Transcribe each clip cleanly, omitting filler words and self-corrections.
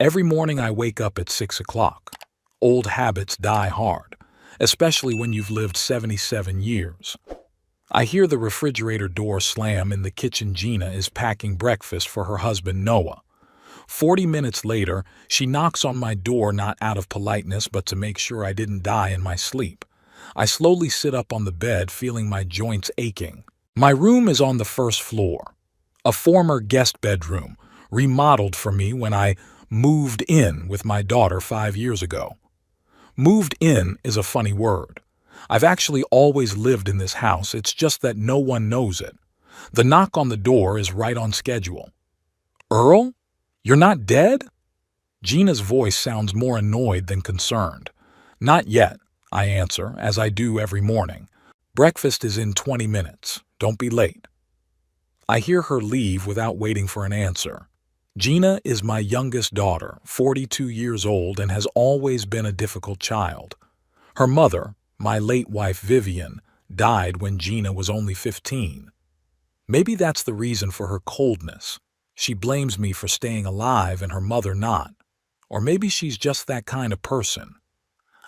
Every morning I wake up at 6 o'clock. Old habits die hard, especially when you've lived 77 years. I hear the refrigerator door slam in the kitchen. Gina is packing breakfast for her husband Noah. 40 minutes later, she knocks on my door not out of politeness but to make sure I didn't die in my sleep. I slowly sit up on the bed, feeling my joints aching. My room is on the first floor, a former guest bedroom, remodeled for me when I moved in with my daughter 5 years ago. Moved in is a funny word. I've actually always lived in this house, it's just that no one knows it. The knock on the door is right on schedule. "Earl? You're not dead?" Gina's voice sounds more annoyed than concerned. "Not yet," I answer, as I do every morning. "Breakfast is in 20 minutes. Don't be late." I hear her leave without waiting for an answer. Gina is my youngest daughter, 42 years old, and has always been a difficult child. Her mother, my late wife Vivian, died when Gina was only 15. Maybe that's the reason for her coldness. She blames me for staying alive and her mother not. Or maybe she's just that kind of person.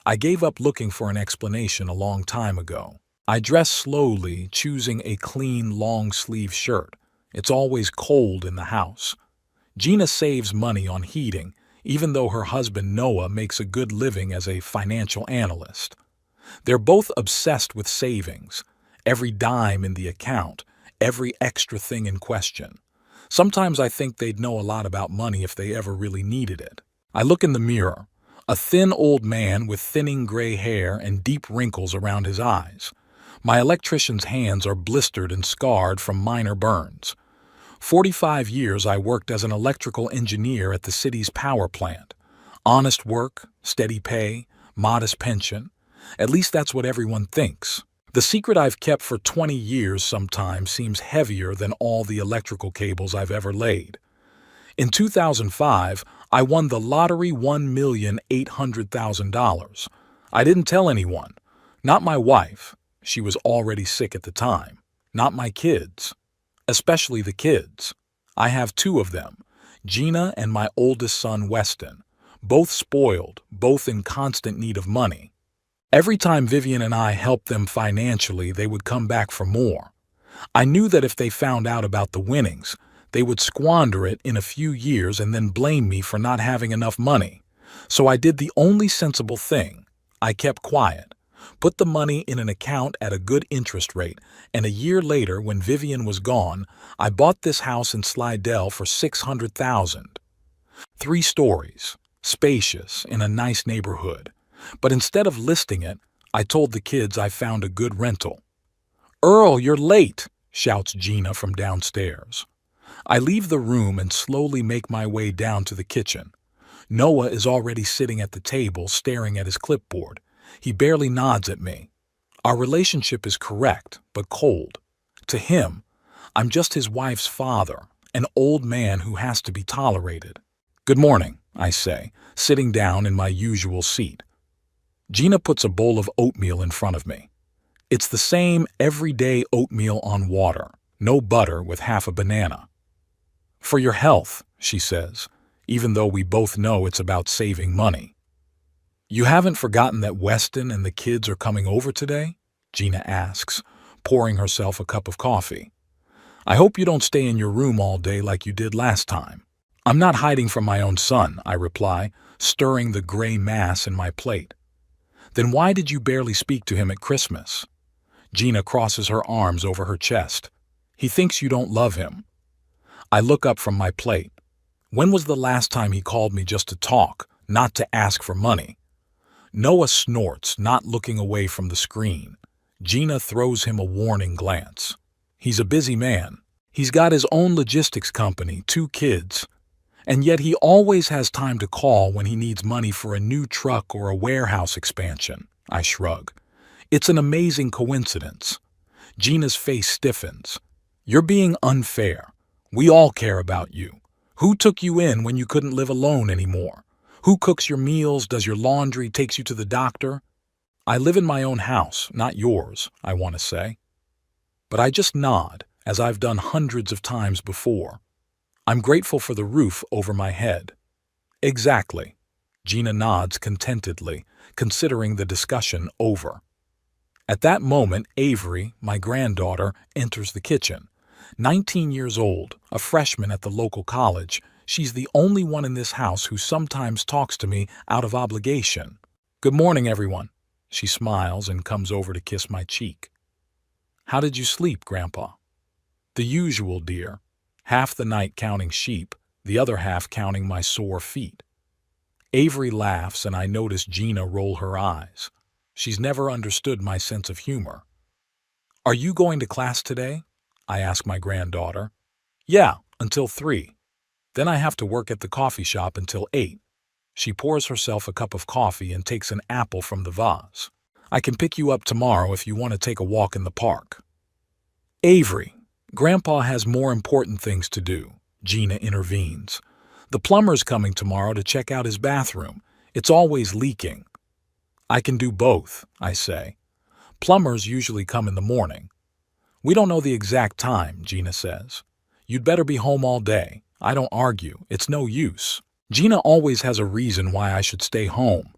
I gave up looking for an explanation a long time ago. I dress slowly, choosing a clean, long-sleeve shirt. It's always cold in the house. Gina saves money on heating, even though her husband Noah makes a good living as a financial analyst. They're both obsessed with savings, every dime in the account, every extra thing in question. Sometimes I think they'd know a lot about money if they ever really needed it. I look in the mirror, a thin old man with thinning gray hair and deep wrinkles around his eyes. My electrician's hands are blistered and scarred from minor burns. 45 years I worked as an electrical engineer at the city's power plant. Honest work, steady pay, modest pension. At least that's what everyone thinks. The secret I've kept for 20 years sometimes seems heavier than all the electrical cables I've ever laid. In 2005, I won the lottery, $1,800,000. I didn't tell anyone. Not my wife. She was already sick at the time. Not my kids. Especially the kids. I have 2 of them, Gina and my oldest son Weston. Both spoiled, both in constant need of money. Every time Vivian and I helped them financially, they would come back for more. I knew that if they found out about the winnings, they would squander it in a few years and then blame me for not having enough money. So I did the only sensible thing. I kept quiet, put the money in an account at a good interest rate, and a year later, when Vivian was gone, I bought this house in Slidell for $600,000. 3 stories, spacious, in a nice neighborhood. But instead of listing it, I told the kids I found a good rental. "Earl, you're late," shouts Gina from downstairs. I leave the room and slowly make my way down to the kitchen. Noah is already sitting at the table, staring at his clipboard. He barely nods at me. Our relationship is correct, but cold. To him, I'm just his wife's father, an old man who has to be tolerated. "Good morning," I say, sitting down in my usual seat. Gina puts a bowl of oatmeal in front of me. It's the same everyday oatmeal on water, no butter, with half a banana. "For your health," she says, even though we both know it's about saving money. "You haven't forgotten that Weston and the kids are coming over today?" Gina asks, pouring herself a cup of coffee. "I hope you don't stay in your room all day like you did last time." "I'm not hiding from my own son," I reply, stirring the gray mass in my plate. "Then why did you barely speak to him at Christmas?" Gina crosses her arms over her chest. "He thinks you don't love him." I look up from my plate. When was the last time he called me just to talk, not to ask for money? Noah snorts, not looking away from the screen. Gina throws him a warning glance. He's a busy man. He's got his own logistics company, 2 kids. And yet he always has time to call when he needs money for a new truck or a warehouse expansion. I shrug. It's an amazing coincidence. Gina's face stiffens. "You're being unfair. We all care about you. Who took you in when you couldn't live alone anymore? Who cooks your meals, does your laundry, takes you to the doctor? I live in my own house, not yours," I want to say. But I just nod, as I've done hundreds of times before. I'm grateful for the roof over my head. Exactly. Gina nods contentedly, considering the discussion over. At that moment, Avery, my granddaughter, enters the kitchen. 19 years old, a freshman at the local college, she's the only one in this house who sometimes talks to me out of obligation. Good morning, everyone. She smiles and comes over to kiss my cheek. How did you sleep, Grandpa? The usual, dear. Half the night counting sheep, the other half counting my sore feet. Avery laughs and I notice Gina roll her eyes. She's never understood my sense of humor. Are you going to class today? I ask my granddaughter. Yeah, until 3. Then I have to work at the coffee shop until 8. She pours herself a cup of coffee and takes an apple from the vase. I can pick you up tomorrow if you want to take a walk in the park. Avery, Grandpa has more important things to do, Gina intervenes. The plumber's coming tomorrow to check out his bathroom. It's always leaking. I can do both, I say. Plumbers usually come in the morning. We don't know the exact time, Gina says. You'd better be home all day. I don't argue. It's no use. Gina always has a reason why I should stay home.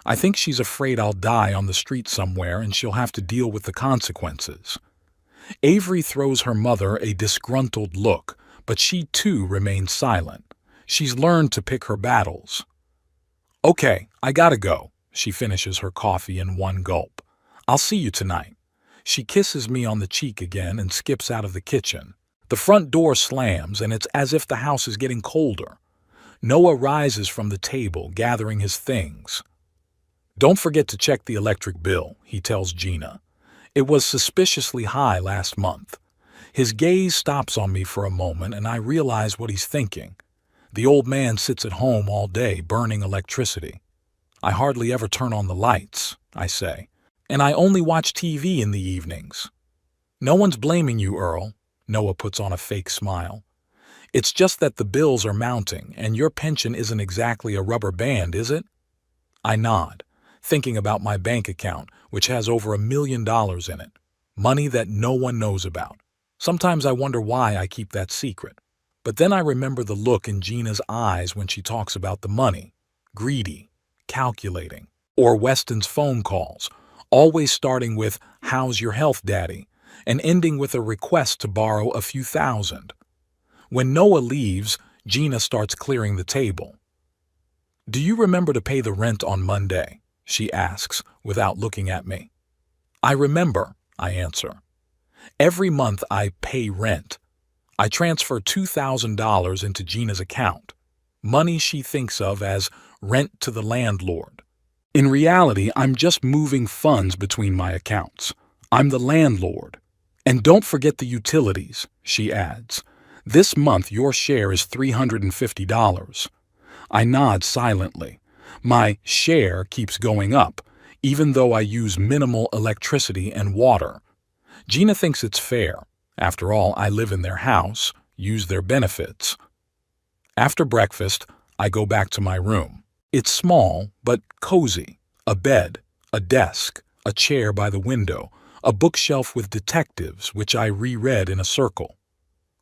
I think she's afraid I'll die on the street somewhere and she'll have to deal with the consequences. Avery throws her mother a disgruntled look, but she too remains silent. She's learned to pick her battles. Okay, I gotta go. She finishes her coffee in one gulp. I'll see you tonight. She kisses me on the cheek again and skips out of the kitchen. The front door slams and it's as if the house is getting colder. Noah rises from the table, gathering his things. Don't forget to check the electric bill, he tells Gina. It was suspiciously high last month. His gaze stops on me for a moment and I realize what he's thinking. The old man sits at home all day burning electricity. I hardly ever turn on the lights, I say, and I only watch TV in the evenings. No one's blaming you, Earl, Noah puts on a fake smile. It's just that the bills are mounting and your pension isn't exactly a rubber band, is it? I nod, thinking about my bank account, which has over $1 million in it. Money that no one knows about. Sometimes I wonder why I keep that secret. But then I remember the look in Gina's eyes when she talks about the money. Greedy, calculating. Or Weston's phone calls, always starting with, "How's your health, Daddy?" and ending with a request to borrow a few thousand. When Noah leaves, Gina starts clearing the table. Do you remember to pay the rent on Monday? She asks, without looking at me. I remember, I answer. Every month I pay rent. I transfer $2,000 into Gina's account, money she thinks of as rent to the landlord. In reality, I'm just moving funds between my accounts. I'm the landlord. And don't forget the utilities, she adds. This month your share is $350. I nod silently. My share keeps going up, even though I use minimal electricity and water. Gina thinks it's fair. After all, I live in their house, use their benefits. After breakfast, I go back to my room. It's small, but cozy. A bed, a desk, a chair by the window, a bookshelf with detectives, which I reread in a circle.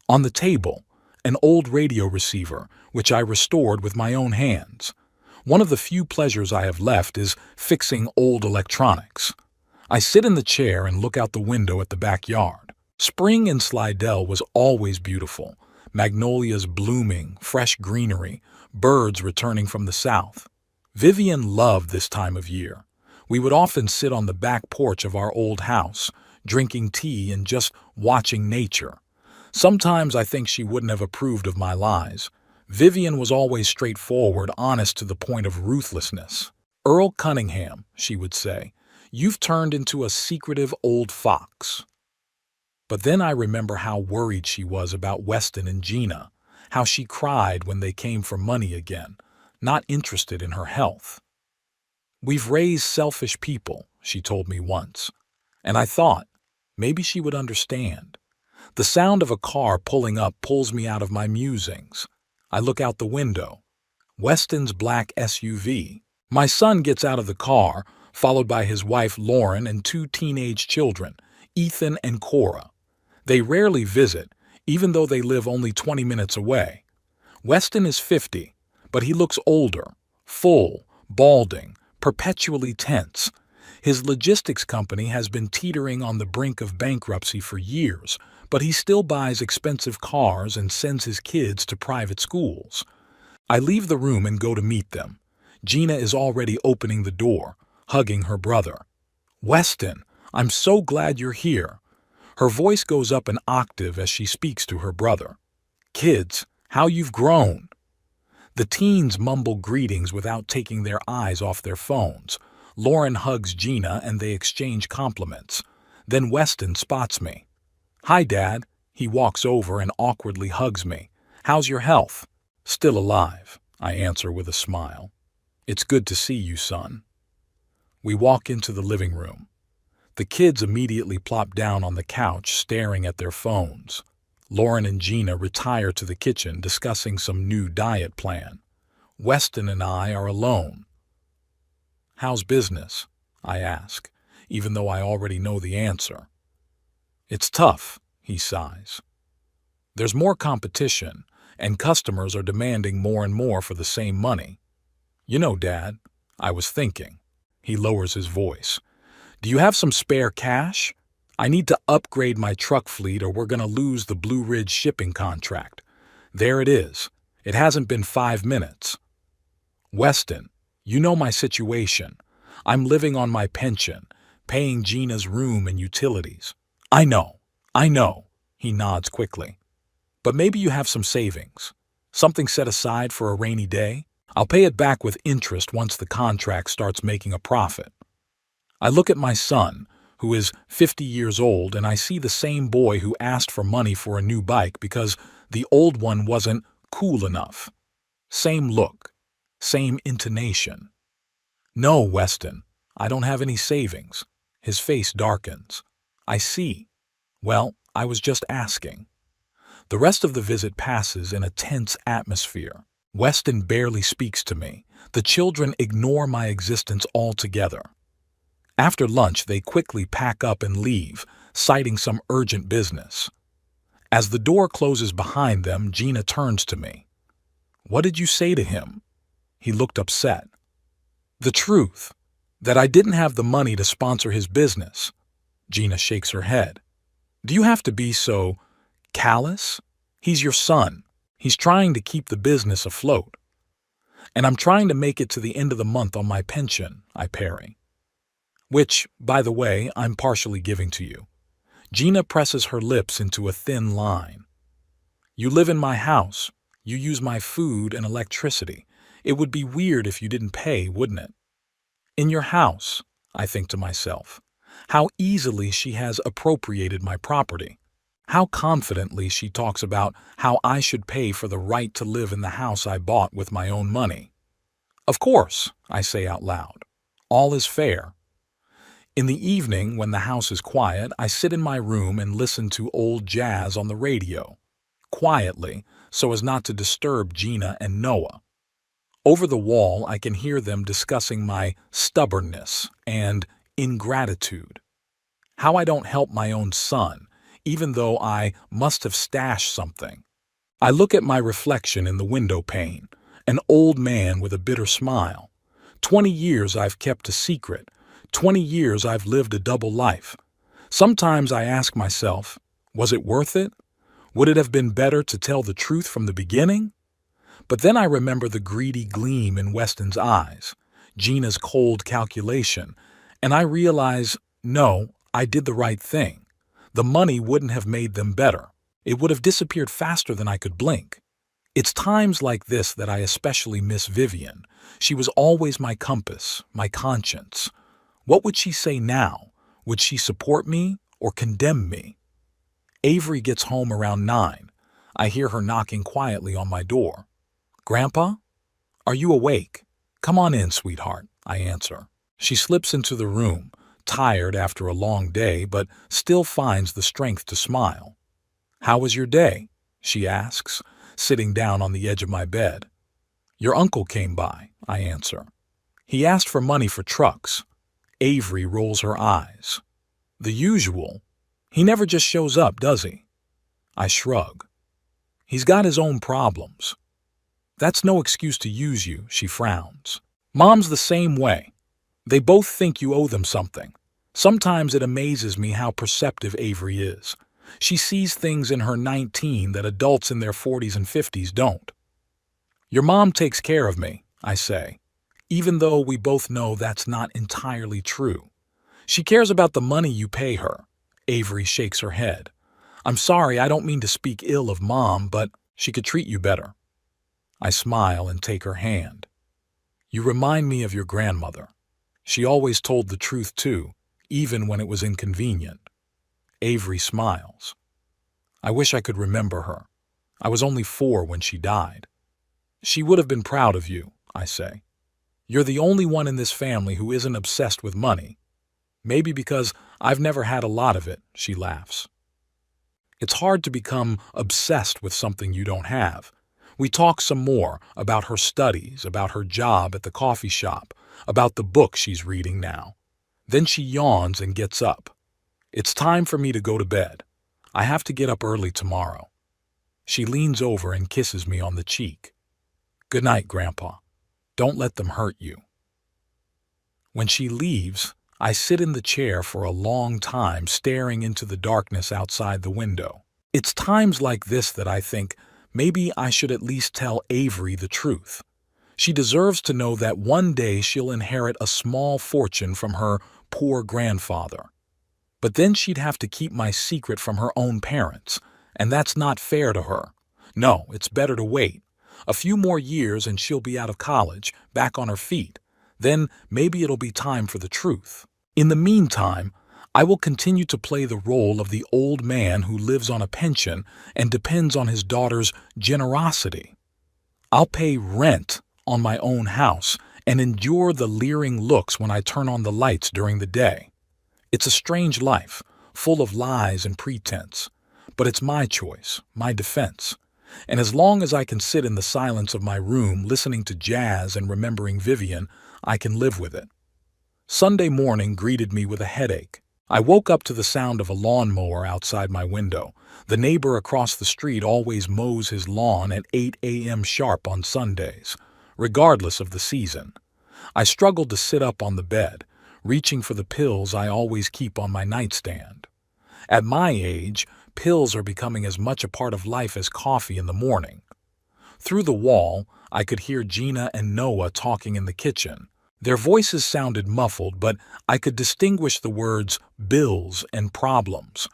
On the table, an old radio receiver, which I restored with my own hands. One of the few pleasures I have left is fixing old electronics. I sit in the chair and look out the window at the backyard. Spring in Slidell was always beautiful. Magnolias blooming, fresh greenery, birds returning from the south. Vivian loved this time of year. We would often sit on the back porch of our old house, drinking tea and just watching nature. Sometimes I think she wouldn't have approved of my lies. Vivian was always straightforward, honest to the point of ruthlessness. Earl Cunningham, she would say, you've turned into a secretive old fox. But then I remember how worried she was about Weston and Gina, how she cried when they came for money again, not interested in her health. We've raised selfish people, she told me once, and I thought, maybe she would understand. The sound of a car pulling up pulls me out of my musings. I look out the window. Weston's black SUV. My son gets out of the car, followed by his wife Lauren and 2 teenage children, Ethan and Cora. They rarely visit, even though they live only 20 minutes away. Weston is 50, but he looks older, full, balding, perpetually tense. His logistics company has been teetering on the brink of bankruptcy for years, but he still buys expensive cars and sends his kids to private schools. I leave the room and go to meet them. Gina is already opening the door, hugging her brother. "Weston, I'm so glad you're here." Her voice goes up an octave as she speaks to her brother. "Kids, how you've grown." The teens mumble greetings without taking their eyes off their phones. Lauren hugs Gina and they exchange compliments. Then Weston spots me. "Hi, Dad." He walks over and awkwardly hugs me. "How's your health?" "Still alive," I answer with a smile. "It's good to see you, son." We walk into the living room. The kids immediately plop down on the couch, staring at their phones. Lauren and Gina retire to the kitchen, discussing some new diet plan. Weston and I are alone. "How's business?" I ask, even though I already know the answer. "It's tough," he sighs. "There's more competition, and customers are demanding more and more for the same money. You know, Dad, I was thinking." He lowers his voice. "Do you have some spare cash? I need to upgrade my truck fleet or we're going to lose the Blue Ridge shipping contract." There it is. It hasn't been 5 minutes. "Weston, you know my situation. I'm living on my pension, paying Gina's room and utilities." I know, he nods quickly. "But maybe you have some savings. Something set aside for a rainy day? I'll pay it back with interest once the contract starts making a profit." I look at my son, who is 50 years old, and I see the same boy who asked for money for a new bike because the old one wasn't cool enough. Same look, same intonation. "No, Weston, I don't have any savings." His face darkens. "I see. Well, I was just asking." The rest of the visit passes in a tense atmosphere. Weston barely speaks to me. The children ignore my existence altogether. After lunch, they quickly pack up and leave, citing some urgent business. As the door closes behind them, Gina turns to me. "What did you say to him?" He looked upset. "The truth, that I didn't have the money to sponsor his business." Gina shakes her head. "Do you have to be so callous? He's your son. He's trying to keep the business afloat." "And I'm trying to make it to the end of the month on my pension," I parry. "Which, by the way, I'm partially giving to you." Gina presses her lips into a thin line. "You live in my house. You use my food and electricity. It would be weird if you didn't pay, wouldn't it?" In your house, I think to myself. How easily she has appropriated my property. How confidently she talks about how I should pay for the right to live in the house I bought with my own money. "Of course," I say out loud. "All is fair." In the evening, when the house is quiet, I sit in my room and listen to old jazz on the radio, quietly, so as not to disturb Gina and Noah. Over the wall, I can hear them discussing my stubbornness and ingratitude. How I don't help my own son, even though I must have stashed something. I look at my reflection in the window pane, an old man with a bitter smile. 20 years I've kept a secret. 20 years I've lived a double life. Sometimes I ask myself, was it worth it? Would it have been better to tell the truth from the beginning? But then I remember the greedy gleam in Weston's eyes, Gina's cold calculation, and I realize, no, I did the right thing. The money wouldn't have made them better. It would have disappeared faster than I could blink. It's times like this that I especially miss Vivian. She was always my compass, my conscience. What would she say now? Would she support me or condemn me? Avery gets home around 9. I hear her knocking quietly on my door. "Grandpa? Are you awake? Come on in, sweetheart," I answer. She slips into the room, tired after a long day, but still finds the strength to smile. "How was your day?" she asks, sitting down on the edge of my bed. "Your uncle came by," I answer. "He asked for money for trucks." Avery rolls her eyes. "The usual. He never just shows up, does he?" I shrug. "He's got his own problems." That's no excuse to use you, she frowns. Mom's the same way. They both think you owe them something. Sometimes it amazes me how perceptive Avery is. She sees things in her 19 that adults in their 40s and 50s don't. Your mom takes care of me, I say, even though we both know that's not entirely true. She cares about the money you pay her. Avery shakes her head. I'm sorry, I don't mean to speak ill of Mom, but she could treat you better. I smile and take her hand. You remind me of your grandmother. She always told the truth too, even when it was inconvenient. Avery smiles. I wish I could remember her. I was only 4 when she died. She would have been proud of you, I say. You're the only one in this family who isn't obsessed with money. Maybe because I've never had a lot of it, she laughs. It's hard to become obsessed with something you don't have. We talk some more about her studies, about her job at the coffee shop, about the book she's reading now. Then she yawns and gets up. It's time for me to go to bed. I have to get up early tomorrow. She leans over and kisses me on the cheek. Good night, Grandpa. Don't let them hurt you. When she leaves, I sit in the chair for a long time staring into the darkness outside the window. It's times like this that I think maybe I should at least tell Avery the truth. She deserves to know that one day she'll inherit a small fortune from her poor grandfather. But then she'd have to keep my secret from her own parents, and that's not fair to her. No, it's better to wait. A few more years and she'll be out of college, back on her feet. Then maybe it'll be time for the truth. In the meantime, I will continue to play the role of the old man who lives on a pension and depends on his daughter's generosity. I'll pay rent on my own house and endure the leering looks when I turn on the lights during the day. It's a strange life, full of lies and pretense, but it's my choice, my defense. And as long as I can sit in the silence of my room listening to jazz and remembering Vivian, I can live with it. Sunday morning greeted me with a headache. I woke up to the sound of a lawnmower outside my window. The neighbor across the street always mows his lawn at 8 a.m. sharp on Sundays, regardless of the season. I struggled to sit up on the bed, reaching for the pills I always keep on my nightstand. At my age, pills are becoming as much a part of life as coffee in the morning. Through the wall, I could hear Gina and Noah talking in the kitchen. Their voices sounded muffled, but I could distinguish the words bills and problems.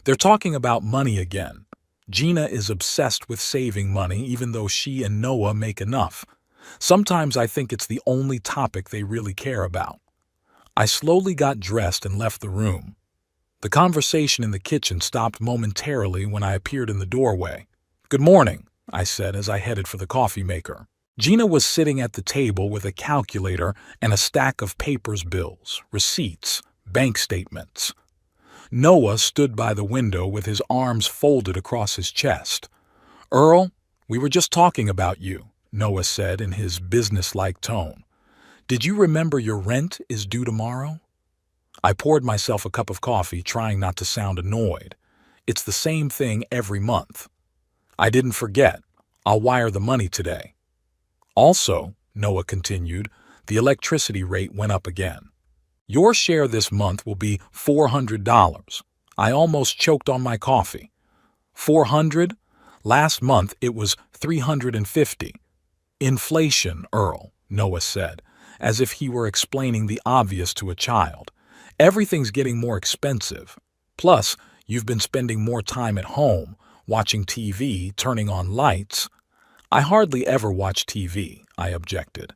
They're talking about money again. Gina is obsessed with saving money even though she and Noah make enough. Sometimes I think it's the only topic they really care about. I slowly got dressed and left the room. The conversation in the kitchen stopped momentarily when I appeared in the doorway. Good morning, I said as I headed for the coffee maker. Gina was sitting at the table with a calculator and a stack of papers, bills, receipts, bank statements. Noah stood by the window with his arms folded across his chest. Earl, we were just talking about you, Noah said in his businesslike tone. Did you remember your rent is due tomorrow? I poured myself a cup of coffee, trying not to sound annoyed. It's the same thing every month. I didn't forget. I'll wire the money today. Also, Noah continued, the electricity rate went up again. Your share this month will be $400. I almost choked on my coffee. $400? Last month it was $350. Inflation, Earl, Noah said, as if he were explaining the obvious to a child. Everything's getting more expensive. Plus, you've been spending more time at home, watching TV, turning on lights. I hardly ever watch TV, I objected.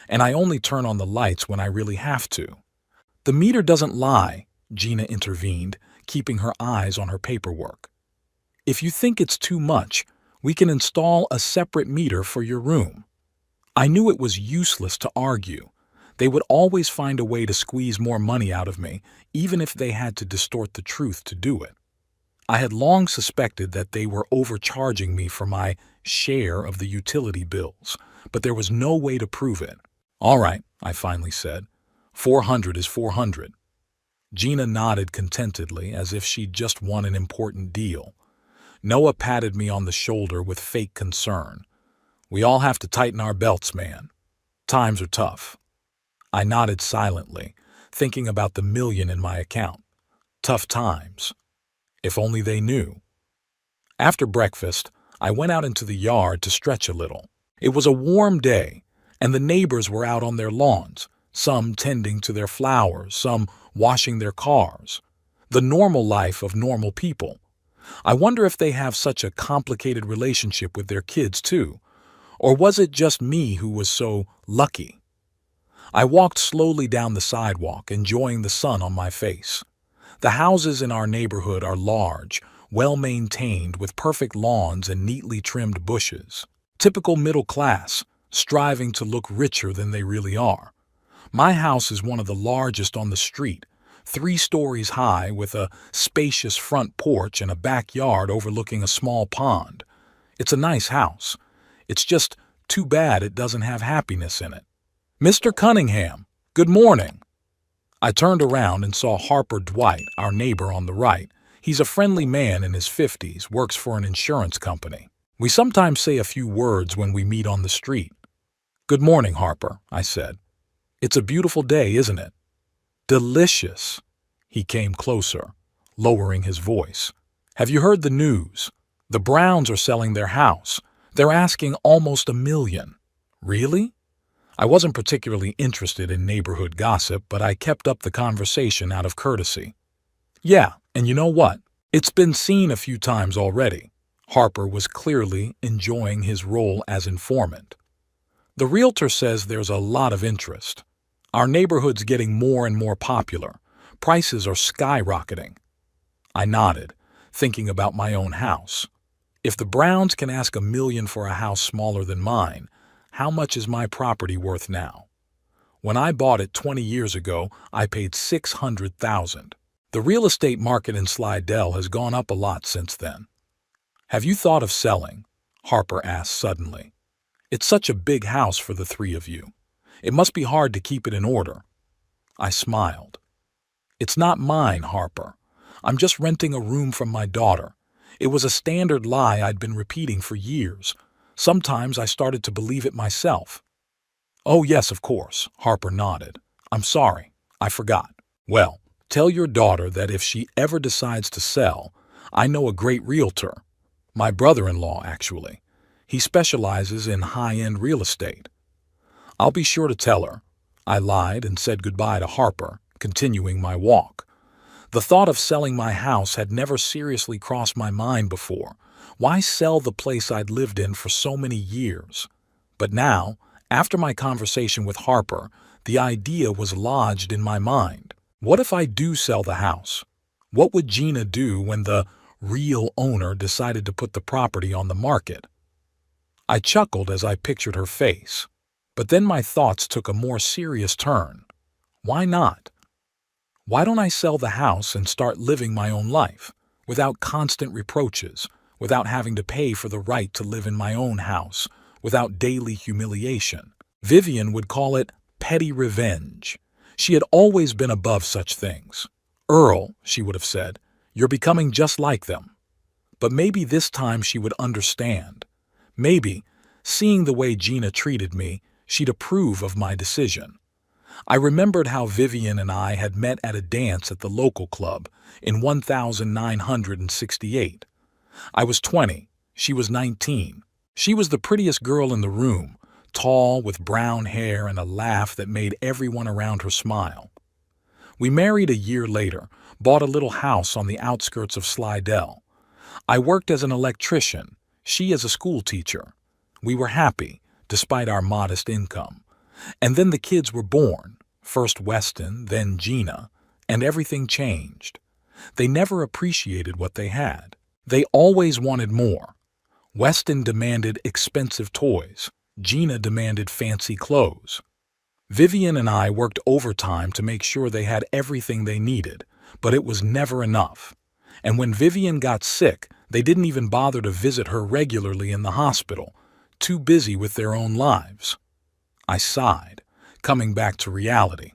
And I only turn on the lights when I really have to. The meter doesn't lie, Gina intervened, keeping her eyes on her paperwork. If you think it's too much, we can install a separate meter for your room. I knew it was useless to argue. They would always find a way to squeeze more money out of me, even if they had to distort the truth to do it. I had long suspected that they were overcharging me for my share of the utility bills, but there was no way to prove it. All right, I finally said. 400 is 400. Gina nodded contentedly as if she'd just won an important deal. Noah patted me on the shoulder with fake concern. We all have to tighten our belts, man. Times are tough. I nodded silently, thinking about the million in my account. Tough times. If only they knew. After breakfast, I went out into the yard to stretch a little. It was a warm day, and the neighbors were out on their lawns, some tending to their flowers, some washing their cars. The normal life of normal people. I wonder if they have such a complicated relationship with their kids too, or was it just me who was so lucky? I walked slowly down the sidewalk, enjoying the sun on my face. The houses in our neighborhood are large, well-maintained with perfect lawns and neatly trimmed bushes. Typical middle class, striving to look richer than they really are. My house is one of the largest on the street, 3 stories high with a spacious front porch and a backyard overlooking a small pond. It's a nice house. It's just too bad it doesn't have happiness in it. Mr. Cunningham, good morning. I turned around and saw Harper Dwight, our neighbor on the right. He's a friendly man in his 50s, works for an insurance company. We sometimes say a few words when we meet on the street. Good morning, Harper, I said. It's a beautiful day, isn't it? Delicious. He came closer, lowering his voice. Have you heard the news? The Browns are selling their house. They're asking almost $1 million. Really? I wasn't particularly interested in neighborhood gossip, but I kept up the conversation out of courtesy. Yeah, and you know what? It's been seen a few times already. Harper was clearly enjoying his role as informant. The realtor says there's a lot of interest. Our neighborhood's getting more and more popular. Prices are skyrocketing. I nodded, thinking about my own house. If the Browns can ask $1 million for a house smaller than mine, how much is my property worth now? When I bought it 20 years ago, I paid $600,000. The real estate market in Slidell has gone up a lot since then. Have you thought of selling? Harper asked suddenly. It's such a big house for the 3 of you. It must be hard to keep it in order. I smiled. It's not mine, Harper. I'm just renting a room from my daughter. It was a standard lie I'd been repeating for years. Sometimes I started to believe it myself. Oh, yes, of course, Harper nodded. I'm sorry, I forgot. Well, tell your daughter that if she ever decides to sell, I know a great realtor. My brother-in-law, actually. He specializes in high-end real estate. I'll be sure to tell her. I lied and said goodbye to Harper, continuing my walk. The thought of selling my house had never seriously crossed my mind before. Why sell the place I'd lived in for so many years? But now, after my conversation with Harper, the idea was lodged in my mind. What if I do sell the house? What would Gina do when the real owner decided to put the property on the market? I chuckled as I pictured her face. But then my thoughts took a more serious turn. Why not? Why don't I sell the house and start living my own life, without constant reproaches, without having to pay for the right to live in my own house, without daily humiliation? Vivian would call it petty revenge. She had always been above such things. Earl, she would have said, you're becoming just like them. But maybe this time she would understand. Maybe, seeing the way Gina treated me, she'd approve of my decision. I remembered how Vivian and I had met at a dance at the local club in 1968. I was 20, she was 19. She was the prettiest girl in the room, tall with brown hair and a laugh that made everyone around her smile. We married a year later, bought a little house on the outskirts of Slidell. I worked as an electrician, she as a school teacher. We were happy, despite our modest income. And then the kids were born, first Weston, then Gina, and everything changed. They never appreciated what they had. They always wanted more. Weston demanded expensive toys. Gina demanded fancy clothes. Vivian and I worked overtime to make sure they had everything they needed, but it was never enough. And when Vivian got sick, they didn't even bother to visit her regularly in the hospital, too busy with their own lives. I sighed, coming back to reality.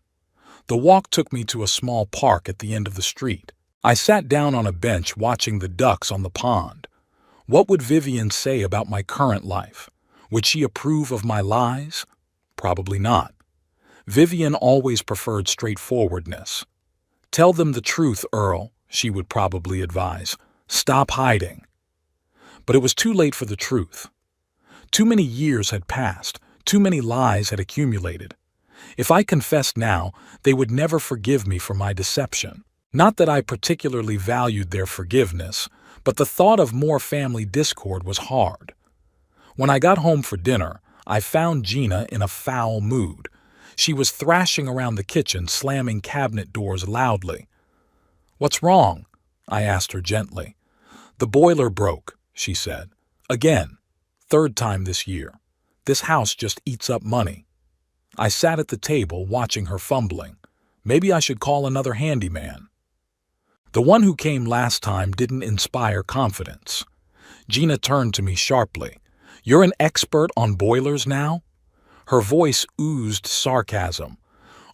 The walk took me to a small park at the end of the street. I sat down on a bench watching the ducks on the pond. What would Vivian say about my current life? Would she approve of my lies? Probably not. Vivian always preferred straightforwardness. Tell them the truth, Earl, she would probably advise. Stop hiding. But it was too late for the truth. Too many years had passed, too many lies had accumulated. If I confessed now, they would never forgive me for my deception. Not that I particularly valued their forgiveness, but the thought of more family discord was hard. When I got home for dinner, I found Gina in a foul mood. She was thrashing around the kitchen, slamming cabinet doors loudly. "What's wrong?" I asked her gently. "The boiler broke," she said. "Again. Third time this year. This house just eats up money." I sat at the table watching her fumbling. Maybe I should call another handyman. The one who came last time didn't inspire confidence. Gina turned to me sharply. "You're an expert on boilers now?" Her voice oozed sarcasm.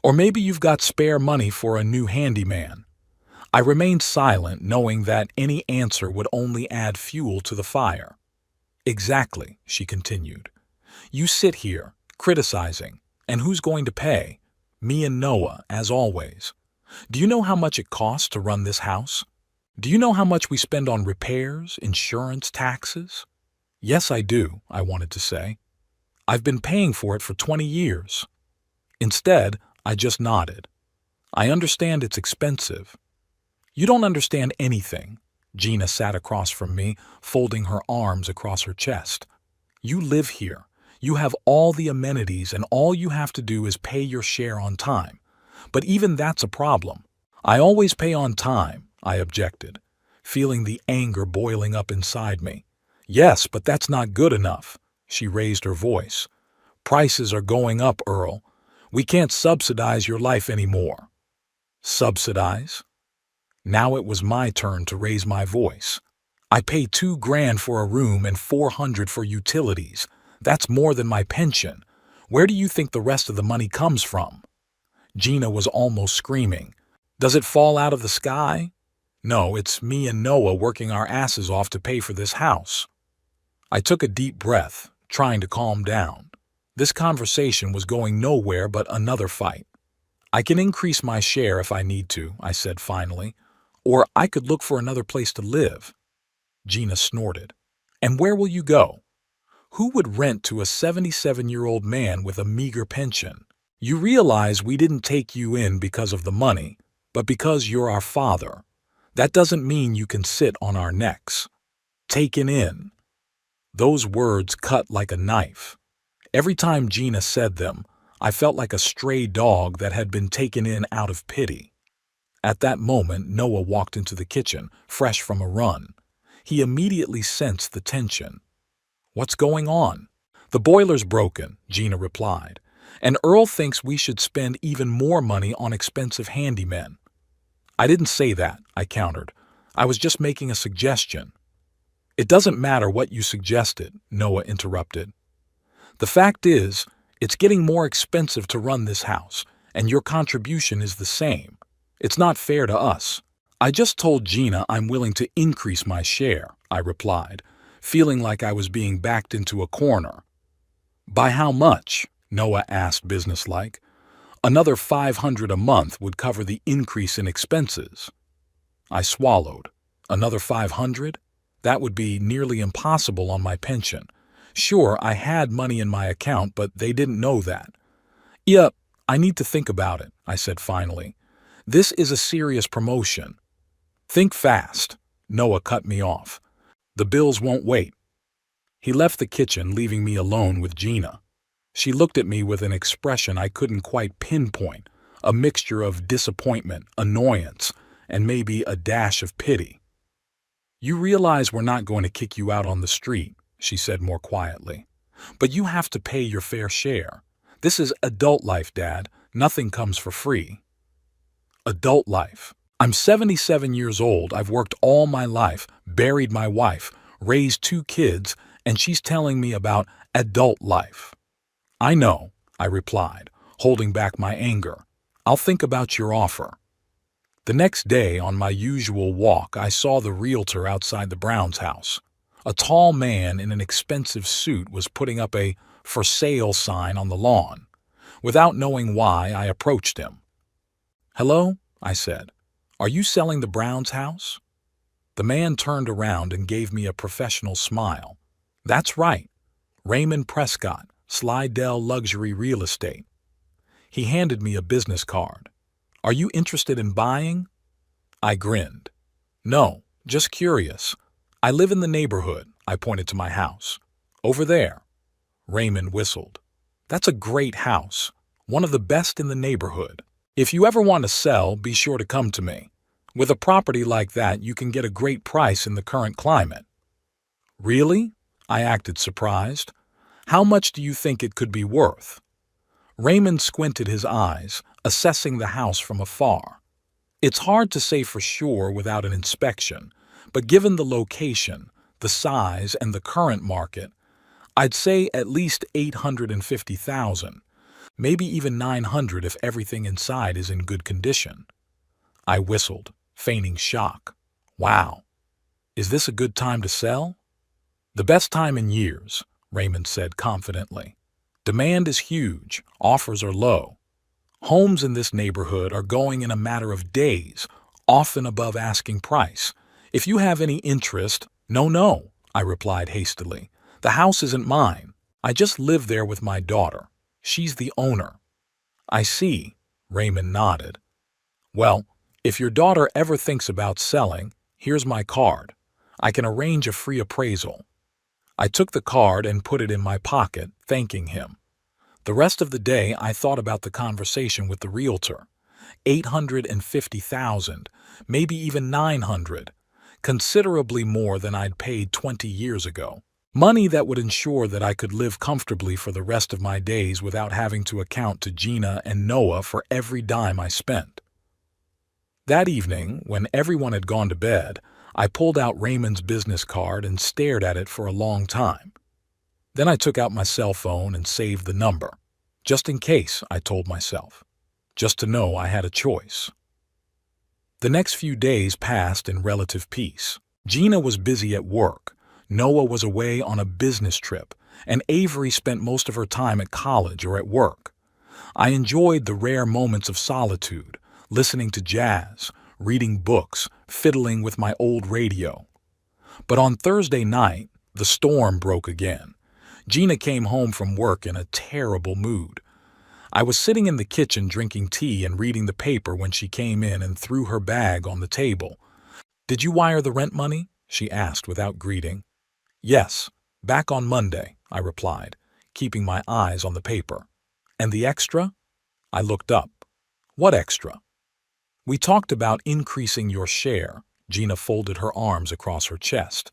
"Or maybe you've got spare money for a new handyman." I remained silent, knowing that any answer would only add fuel to the fire. "Exactly," she continued. "You sit here, criticizing, and who's going to pay? Me and Noah, as always. Do you know how much it costs to run this house? Do you know how much we spend on repairs, insurance, taxes?" "Yes, I do," I wanted to say. "I've been paying for it for 20 years. Instead, I just nodded. "I understand it's expensive." "You don't understand anything." Gina sat across from me, folding her arms across her chest. "You live here. You have all the amenities, and all you have to do is pay your share on time. But even that's a problem." "I always pay on time," I objected, feeling the anger boiling up inside me. "Yes, but that's not good enough." She raised her voice. "Prices are going up, Earl. We can't subsidize your life anymore." Subsidize? Now it was my turn to raise my voice. "I pay $2,000 for a room and $400 for utilities. That's more than my pension. Where do you think the rest of the money comes from?" Gina was almost screaming. "Does it fall out of the sky?" "No, it's me and Noah working our asses off to pay for this house." I took a deep breath, trying to calm down. This conversation was going nowhere but another fight. "I can increase my share if I need to," I said finally. "Or I could look for another place to live." Gina snorted. "And where will you go? Who would rent to a 77-year-old man with a meager pension? You realize we didn't take you in because of the money, but because you're our father. That doesn't mean you can sit on our necks." "Taken in." Those words cut like a knife. Every time Gina said them, I felt like a stray dog that had been taken in out of pity. At that moment, Noah walked into the kitchen, fresh from a run. He immediately sensed the tension. "What's going on?" "The boiler's broken," Gina replied, "and Earl thinks we should spend even more money on expensive handymen." "I didn't say that," I countered. "I was just making a suggestion." "It doesn't matter what you suggested," Noah interrupted. "The fact is, it's getting more expensive to run this house, and your contribution is the same. It's not fair to us." "I just told Gina I'm willing to increase my share," I replied, feeling like I was being backed into a corner. "By how much?" Noah asked businesslike. "Another $500 a month would cover the increase in expenses." I swallowed. Another $500? That would be nearly impossible on my pension. Sure, I had money in my account, but they didn't know that. "Yeah, I need to think about it," I said finally. "This is a serious promotion." "Think fast." Noah cut me off. "The bills won't wait." He left the kitchen, leaving me alone with Gina. She looked at me with an expression I couldn't quite pinpoint, a mixture of disappointment, annoyance, and maybe a dash of pity. "You realize we're not going to kick you out on the street," she said more quietly. "But you have to pay your fair share. This is adult life, Dad. Nothing comes for free." Adult life. I'm 77 years old. I've worked all my life, buried my wife, raised 2 kids, and she's telling me about adult life. "I know," I replied, holding back my anger. "I'll think about your offer." The next day, on my usual walk, I saw the realtor outside the Browns' house. A tall man in an expensive suit was putting up a "for sale" sign on the lawn. Without knowing why, I approached him. "Hello," I said. "Are you selling the Browns' house?" The man turned around and gave me a professional smile. "That's right. Raymond Prescott, Slidell Luxury Real Estate." He handed me a business card. "Are you interested in buying?" I grinned. "No, just curious. I live in the neighborhood." I pointed to my house. "Over there." Raymond whistled. "That's a great house. One of the best in the neighborhood. If you ever want to sell, be sure to come to me. With a property like that, you can get a great price in the current climate." "Really?" I acted surprised. "How much do you think it could be worth?" Raymond squinted his eyes, assessing the house from afar. "It's hard to say for sure without an inspection, but given the location, the size, and the current market, I'd say at least 850,000, maybe even 900 if everything inside is in good condition." I whistled, feigning shock. "Wow. Is this a good time to sell?" "The best time in years," Raymond said confidently. "Demand is huge, offers are low. Homes in this neighborhood are going in a matter of days, often above asking price. If you have any interest—" No, I replied hastily. "The house isn't mine. I just live there with my daughter. She's the owner." "I see," Raymond nodded. "Well, if your daughter ever thinks about selling, here's my card. I can arrange a free appraisal." I took the card and put it in my pocket, thanking him. The rest of the day I thought about the conversation with the realtor. 850,000, maybe even 900, considerably more than I'd paid 20 years ago. Money that would ensure that I could live comfortably for the rest of my days without having to account to Gina and Noah for every dime I spent. That evening, when everyone had gone to bed, I pulled out Raymond's business card and stared at it for a long time. Then I took out my cell phone and saved the number. Just in case, I told myself. Just to know I had a choice. The next few days passed in relative peace. Gina was busy at work, Noah was away on a business trip, and Avery spent most of her time at college or at work. I enjoyed the rare moments of solitude, listening to jazz, reading books, fiddling with my old radio. But on Thursday night, the storm broke again. Gina came home from work in a terrible mood. I was sitting in the kitchen drinking tea and reading the paper when she came in and threw her bag on the table. "Did you wire the rent money?" she asked without greeting. "Yes, back on Monday," I replied, keeping my eyes on the paper. "And the extra?" I looked up. "What extra?" "We talked about increasing your share." Gina folded her arms across her chest.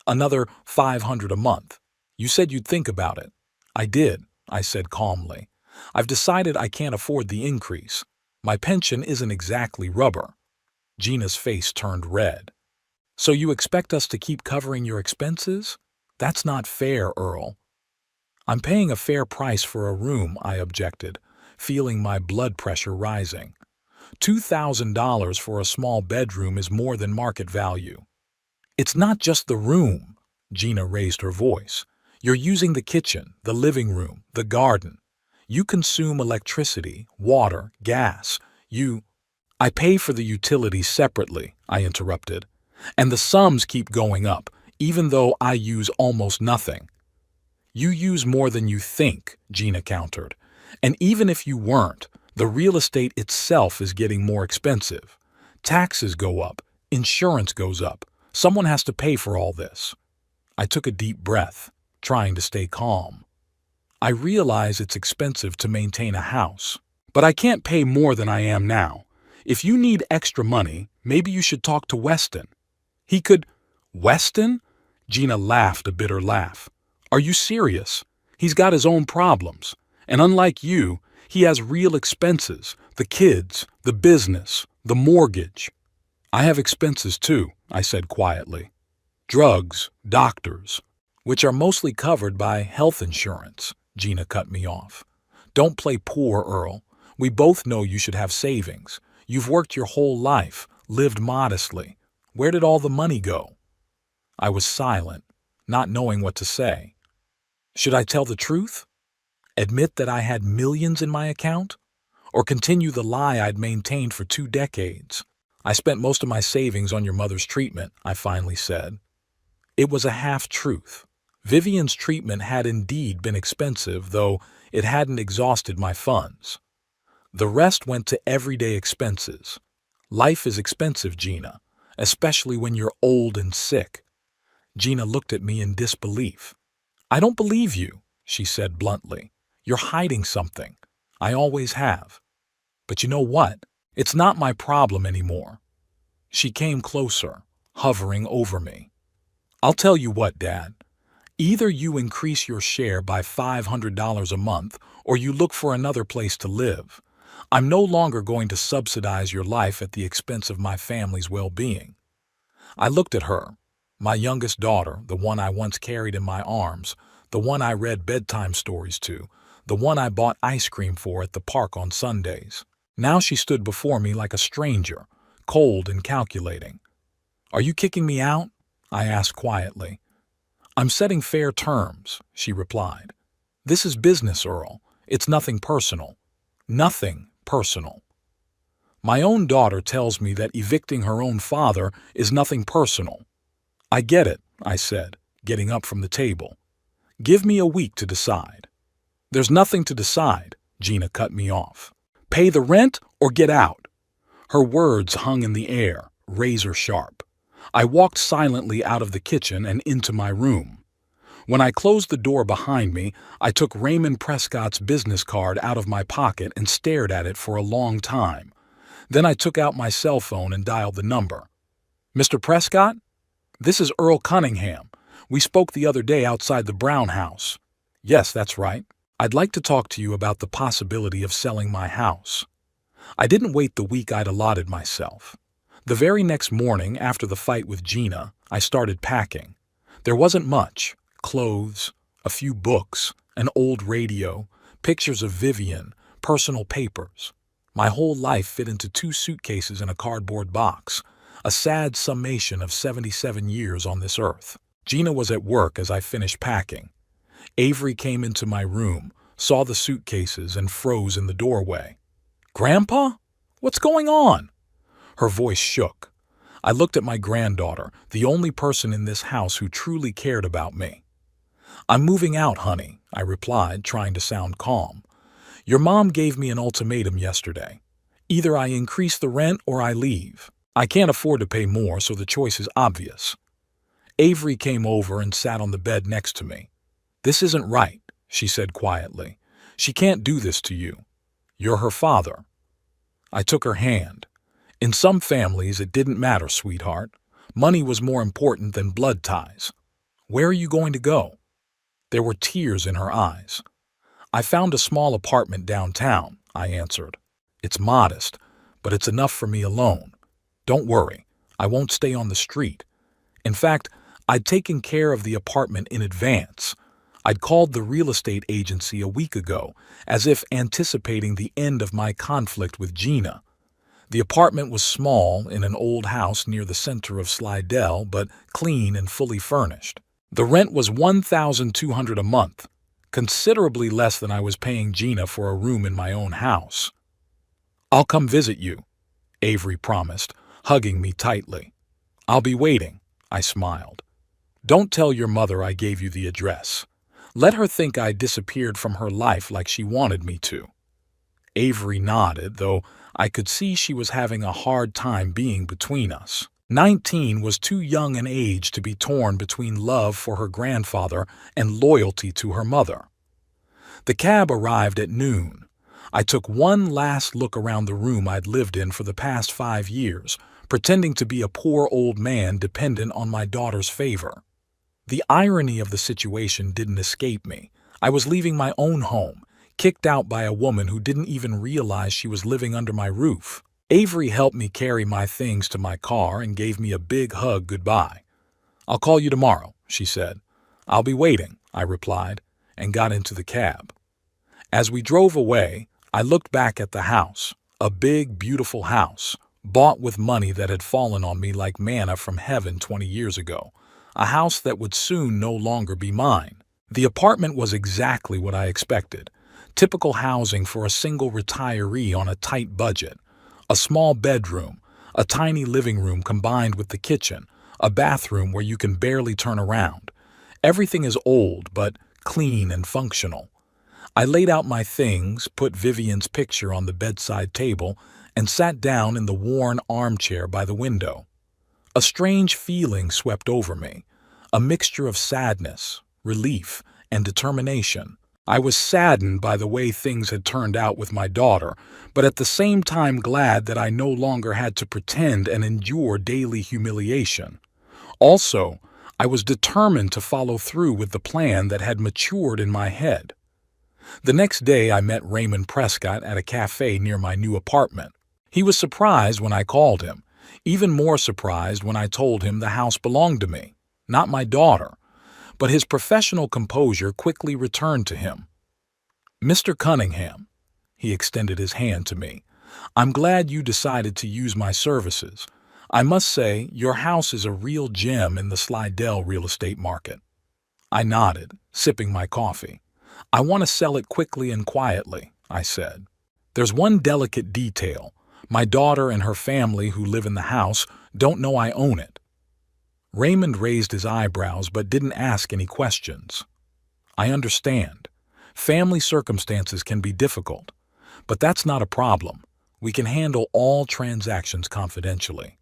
"Another 500 a month. You said you'd think about it." "I did," I said calmly. "I've decided I can't afford the increase. My pension isn't exactly rubber." Gina's face turned red. "So you expect us to keep covering your expenses? That's not fair, Earl." "I'm paying a fair price for a room," I objected, feeling my blood pressure rising. $2,000 for a small bedroom is more than market value. "It's not just the room," Gina raised her voice. "You're using the kitchen, the living room, the garden. You consume electricity, water, gas. "I pay for the utilities separately," I interrupted. "And the sums keep going up, even though I use almost nothing." "You use more than you think," Gina countered. "And even if you weren't, the real estate itself is getting more expensive. Taxes go up, insurance goes up. Someone has to pay for all this." I took a deep breath, trying to stay calm. "I realize it's expensive to maintain a house, but I can't pay more than I am now. If you need extra money, maybe you should talk to Weston. He could—" "Weston?" Gina laughed a bitter laugh. "Are you serious? He's got his own problems. And unlike you, he has real expenses, the kids, the business, the mortgage." "I have expenses too," I said quietly. "Drugs, doctors, which are mostly covered by health insurance." Gina cut me off. "Don't play poor, Earl. We both know you should have savings. You've worked your whole life, lived modestly. Where did all the money go?" I was silent. not knowing what to say. Should I tell the truth? Admit that I had millions in my account? Or continue the lie I'd maintained for 2 decades? I spent most of my savings on your mother's treatment, I finally said. It was a half-truth. Vivian's treatment had indeed been expensive, though it hadn't exhausted my funds. The rest went to everyday expenses. Life is expensive, Gina, especially when you're old and sick. Gina looked at me in disbelief. I don't believe you, she said bluntly. You're hiding something. I always have. But you know what? It's not my problem anymore. She came closer, hovering over me. I'll tell you what, Dad. Either you increase your share by $500 a month, or you look for another place to live. I'm no longer going to subsidize your life at the expense of my family's well-being. I looked at her, my youngest daughter, the one I once carried in my arms, the one I read bedtime stories to, the one I bought ice cream for at the park on Sundays. Now she stood before me like a stranger, cold and calculating. Are you kicking me out? I asked quietly. I'm setting fair terms, she replied. This is business, Earl. It's nothing personal. Nothing personal. My own daughter tells me that evicting her own father is nothing personal. I get it, I said, getting up from the table. Give me a week to decide. There's nothing to decide, Gina cut me off. Pay the rent or get out. Her words hung in the air, razor sharp. I walked silently out of the kitchen and into my room. When I closed the door behind me, I took Raymond Prescott's business card out of my pocket and stared at it for a long time. Then I took out my cell phone and dialed the number. Mr. Prescott? This is Earl Cunningham. We spoke the other day outside the Brown house. Yes, that's right. I'd like to talk to you about the possibility of selling my house. I didn't wait the week I'd allotted myself. The very next morning, after the fight with Gina, I started packing. There wasn't much. Clothes, a few books, an old radio, pictures of Vivian, personal papers. My whole life fit into 2 suitcases in a cardboard box, a sad summation of 77 years on this earth. Gina was at work as I finished packing. Avery came into my room, saw the suitcases, and froze in the doorway. Grandpa? What's going on? Her voice shook. I looked at my granddaughter, the only person in this house who truly cared about me. I'm moving out, honey, I replied, trying to sound calm. Your mom gave me an ultimatum yesterday. Either I increase the rent or I leave. I can't afford to pay more, so the choice is obvious. Avery came over and sat on the bed next to me. This isn't right, she said quietly. She can't do this to you. You're her father. I took her hand. In some families, it didn't matter, sweetheart. Money was more important than blood ties. Where are you going to go? There were tears in her eyes. I found a small apartment downtown, I answered. It's modest, but it's enough for me alone. Don't worry, I won't stay on the street. In fact, I'd taken care of the apartment in advance. I'd called the real estate agency a week ago, as if anticipating the end of my conflict with Gina. The apartment was small in an old house near the center of Slidell, but clean and fully furnished. The rent was $1,200 a month, considerably less than I was paying Gina for a room in my own house. I'll come visit you, Avery promised, hugging me tightly. I'll be waiting, I smiled. Don't tell your mother I gave you the address. Let her think I disappeared from her life like she wanted me to. Avery nodded, though I could see she was having a hard time being between us. 19 was too young an age to be torn between love for her grandfather and loyalty to her mother. The cab arrived at noon. I took one last look around the room I'd lived in for the past 5 years, pretending to be a poor old man dependent on my daughter's favor. The irony of the situation didn't escape me. I was leaving my own home, kicked out by a woman who didn't even realize she was living under my roof. Avery helped me carry my things to my car and gave me a big hug goodbye. I'll call you tomorrow, she said. I'll be waiting, I replied, and got into the cab. As we drove away, I looked back at the house, a big, beautiful house, bought with money that had fallen on me like manna from heaven 20 years ago. a house that would soon no longer be mine. The apartment was exactly what I expected. Typical housing for a single retiree on a tight budget. A small bedroom, a tiny living room combined with the kitchen, a bathroom where you can barely turn around. Everything is old but clean and functional. I laid out my things, put Vivian's picture on the bedside table, and sat down in the worn armchair by the window. A strange feeling swept over me, a mixture of sadness, relief, and determination. I was saddened by the way things had turned out with my daughter, but at the same time glad that I no longer had to pretend and endure daily humiliation. Also, I was determined to follow through with the plan that had matured in my head. The next day I met Raymond Prescott at a cafe near my new apartment. He was surprised when I called him, even more surprised when I told him the house belonged to me, not my daughter. But his professional composure quickly returned to him. "Mr. Cunningham," he extended his hand to me, "I'm glad you decided to use my services. I must say, your house is a real gem in the Slidell real estate market." I nodded, sipping my coffee. "I want to sell it quickly and quietly," I said. "There's one delicate detail. My daughter and her family who live in the house don't know I own it." Raymond raised his eyebrows but didn't ask any questions. "I understand. Family circumstances can be difficult, but that's not a problem. We can handle all transactions confidentially.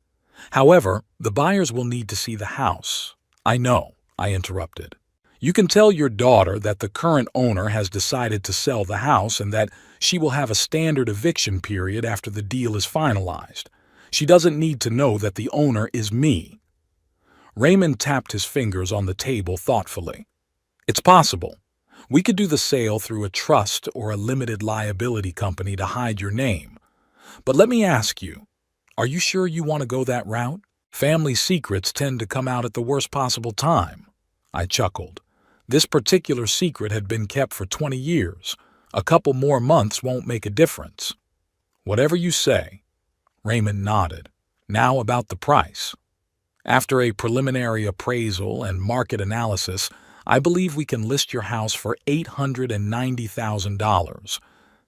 However, the buyers will need to see the house." "I know," I interrupted. "You can tell your daughter that the current owner has decided to sell the house and that she will have a standard eviction period after the deal is finalized. She doesn't need to know that the owner is me." Raymond tapped his fingers on the table thoughtfully. "It's possible. We could do the sale through a trust or a limited liability company to hide your name. But let me ask you, are you sure you want to go that route? Family secrets tend to come out at the worst possible time." I chuckled. This particular secret had been kept for 20 years. A couple more months won't make a difference. "Whatever you say." Raymond nodded. "Now about the price. After a preliminary appraisal and market analysis, I believe we can list your house for $890,000.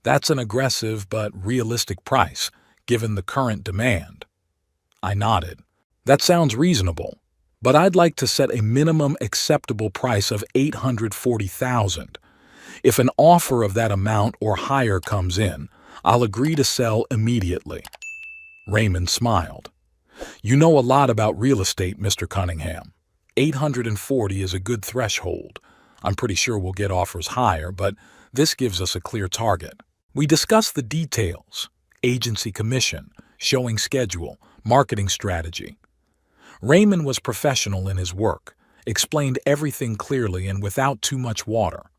That's an aggressive but realistic price, given the current demand." I nodded. "That sounds reasonable, but I'd like to set a minimum acceptable price of $840,000. If an offer of that amount or higher comes in, I'll agree to sell immediately." Raymond smiled. "You know a lot about real estate, Mr. Cunningham. 840 is a good threshold. I'm pretty sure we'll get offers higher, but this gives us a clear target." We discussed the details: agency commission, showing schedule, marketing strategy. Raymond was professional in his work, explained everything clearly and without too much water.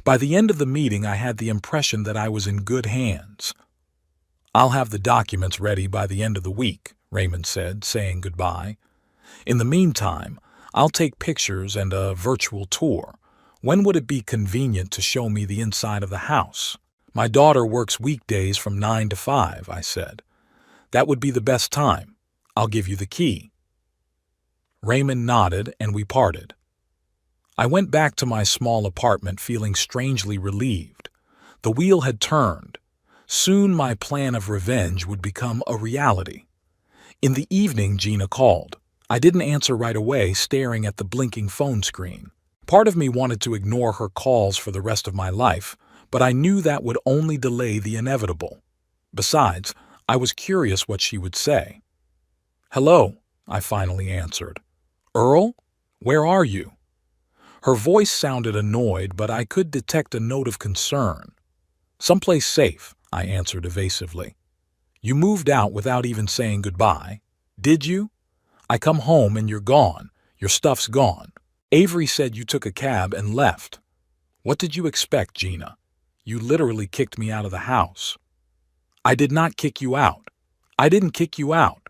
By the end of the meeting, I had the impression that I was in good hands. "I'll have the documents ready by the end of the week," Raymond said, saying goodbye. "In the meantime, I'll take pictures and a virtual tour. When would it be convenient to show me the inside of the house?" "My daughter works weekdays from 9 to 5, I said. "That would be the best time. I'll give you the key." Raymond nodded and we parted. I went back to my small apartment feeling strangely relieved. The wheel had turned. Soon my plan of revenge would become a reality. In the evening, Gina called. I didn't answer right away, staring at the blinking phone screen. Part of me wanted to ignore her calls for the rest of my life, but I knew that would only delay the inevitable. Besides, I was curious what she would say. "Hello," I finally answered. "Earl? Where are you?" Her voice sounded annoyed, but I could detect a note of concern. "Someplace safe," I answered evasively. "You moved out without even saying goodbye. Did you? I come home and you're gone. Your stuff's gone. Avery said you took a cab and left." "What did you expect, Gina? You literally kicked me out of the house." "I did not kick you out. I didn't kick you out.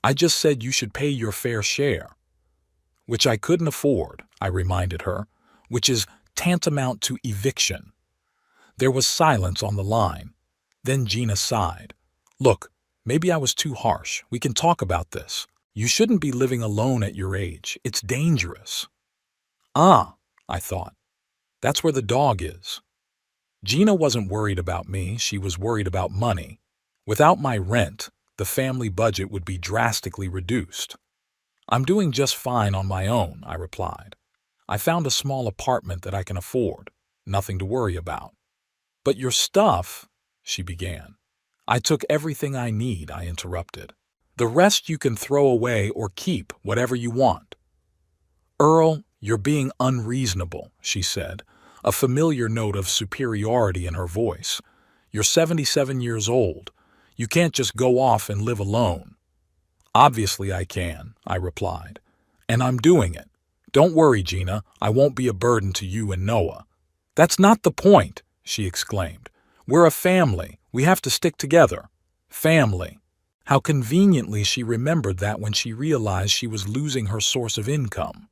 I just said you should pay your fair share." "Which I couldn't afford," I reminded her, "which is tantamount to eviction." There was silence on the line. Then Gina sighed. "Look, maybe I was too harsh. We can talk about this." You shouldn't be living alone at your age. It's dangerous. Ah, I thought. That's where the dog is. Gina wasn't worried about me, she was worried about money. Without my rent, the family budget would be drastically reduced. I'm doing just fine on my own, I replied. I found a small apartment that I can afford. Nothing to worry about. But your stuff, she began. I took everything I need, I interrupted. The rest you can throw away or keep, whatever you want. Earl, you're being unreasonable, she said, a familiar note of superiority in her voice. You're 77 years old. You can't just go off and live alone. Obviously I can, I replied. And I'm doing it. Don't worry, Gina, I won't be a burden to you and Noah. That's not the point, she exclaimed. We're a family. We have to stick together. Family. How conveniently she remembered that when she realized she was losing her source of income.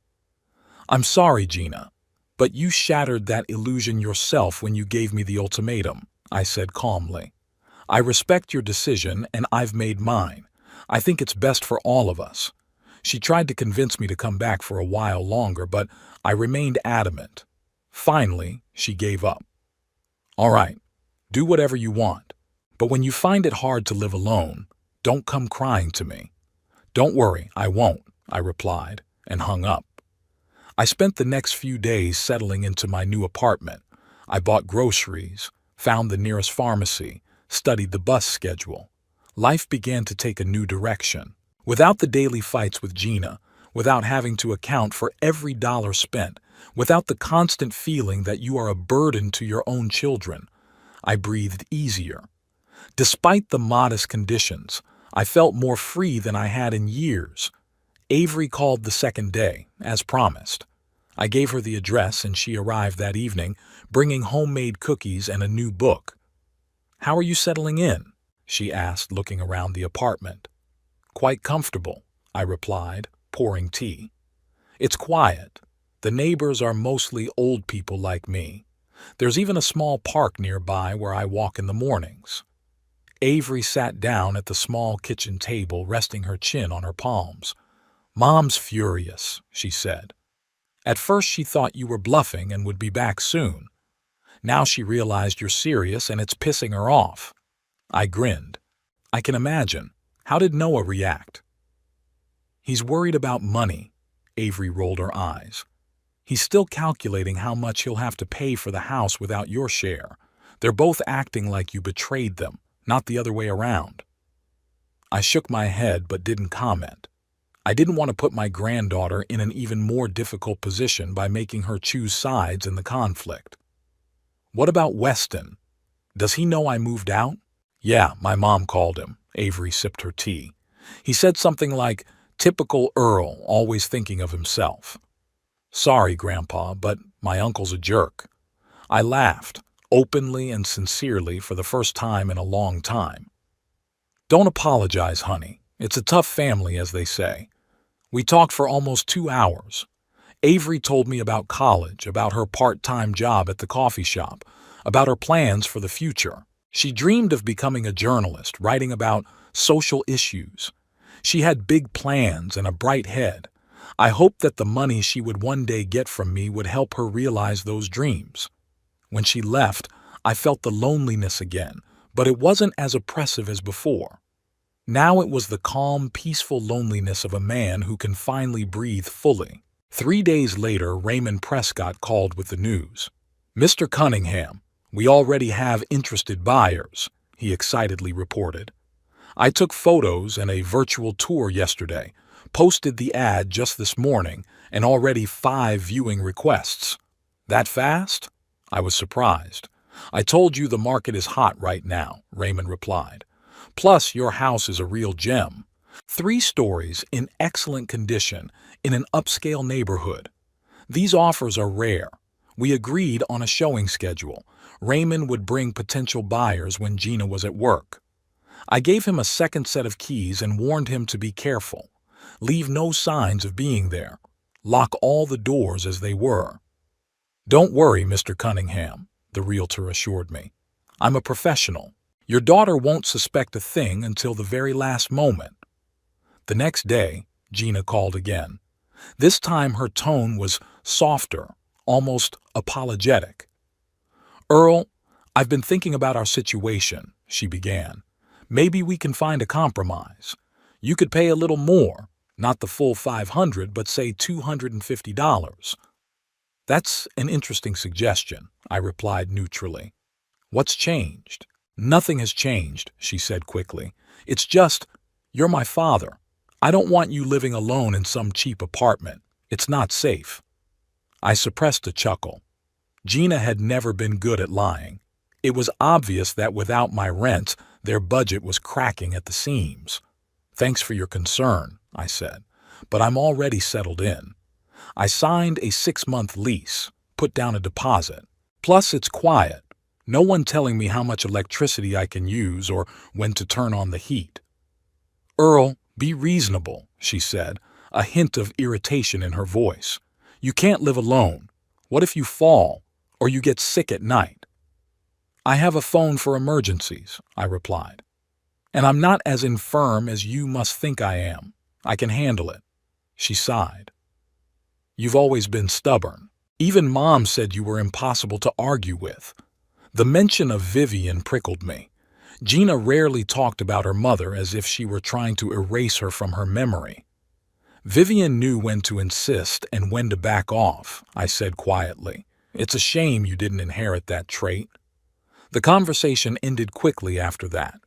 I'm sorry, Gina, but you shattered that illusion yourself when you gave me the ultimatum, I said calmly. I respect your decision and I've made mine. I think it's best for all of us. She tried to convince me to come back for a while longer, but I remained adamant. Finally, she gave up. All right, do whatever you want, but when you find it hard to live alone, don't come crying to me. Don't worry, I won't, I replied, and hung up. I spent the next few days settling into my new apartment. I bought groceries, found the nearest pharmacy, studied the bus schedule. Life began to take a new direction. Without the daily fights with Gina, without having to account for every dollar spent, without the constant feeling that you are a burden to your own children, I breathed easier. Despite the modest conditions, I felt more free than I had in years. Avery called the second day, as promised. I gave her the address and she arrived that evening, bringing homemade cookies and a new book. How are you settling in? She asked, looking around the apartment. Quite comfortable, I replied, pouring tea. It's quiet. The neighbors are mostly old people like me. There's even a small park nearby where I walk in the mornings. Avery sat down at the small kitchen table, resting her chin on her palms. Mom's furious, she said. At first she thought you were bluffing and would be back soon. Now she realized you're serious and it's pissing her off. I grinned. I can imagine. How did Noah react? He's worried about money. Avery rolled her eyes. He's still calculating how much he'll have to pay for the house without your share. They're both acting like you betrayed them, not the other way around. I shook my head but didn't comment. I didn't want to put my granddaughter in an even more difficult position by making her choose sides in the conflict. What about Weston? Does he know I moved out? Yeah, my mom called him. Avery sipped her tea. He said something like, typical Earl, always thinking of himself. Sorry, Grandpa, but my uncle's a jerk. I laughed, openly and sincerely for the first time in a long time. Don't apologize, honey. It's a tough family, as they say. We talked for almost 2 hours. Avery told me about college, about her part-time job at the coffee shop, about her plans for the future. She dreamed of becoming a journalist, writing about social issues. She had big plans and a bright head. I hoped that the money she would one day get from me would help her realize those dreams. When she left, I felt the loneliness again, but it wasn't as oppressive as before. Now it was the calm, peaceful loneliness of a man who can finally breathe fully. 3 days later, Raymond Prescott called with the news. Mr. Cunningham, we already have interested buyers, he excitedly reported. I took photos and a virtual tour yesterday, posted the ad just this morning, and already 5 viewing requests. That fast? I was surprised. I told you the market is hot right now, Raymond replied. Plus, your house is a real gem. 3 stories in excellent condition in an upscale neighborhood. These offers are rare. We agreed on a showing schedule. Raymond would bring potential buyers when Gina was at work. I gave him a second set of keys and warned him to be careful. Leave no signs of being there. Lock all the doors as they were. Don't worry, Mr. Cunningham, the realtor assured me. I'm a professional. Your daughter won't suspect a thing until the very last moment. The next day, Gina called again. This time her tone was softer, almost apologetic. "Earl, I've been thinking about our situation," she began. "Maybe we can find a compromise. You could pay a little more, not the full $500, but say $250. "That's an interesting suggestion," I replied neutrally. "What's changed?" "Nothing has changed," she said quickly. "It's just, you're my father. I don't want you living alone in some cheap apartment. It's not safe." I suppressed a chuckle. Gina had never been good at lying. It was obvious that without my rent, their budget was cracking at the seams. "Thanks for your concern," I said, "but I'm already settled in. I signed a 6-month lease, put down a deposit. Plus, it's quiet. No one telling me how much electricity I can use or when to turn on the heat." "Earl, be reasonable," she said, a hint of irritation in her voice. "You can't live alone. What if you fall, or you get sick at night?" "I have a phone for emergencies," I replied. "And I'm not as infirm as you must think I am. I can handle it." She sighed. "You've always been stubborn. Even Mom said you were impossible to argue with." The mention of Vivian prickled me. Gina rarely talked about her mother as if she were trying to erase her from her memory. "Vivian knew when to insist and when to back off," I said quietly. "It's a shame you didn't inherit that trait." The conversation ended quickly after that.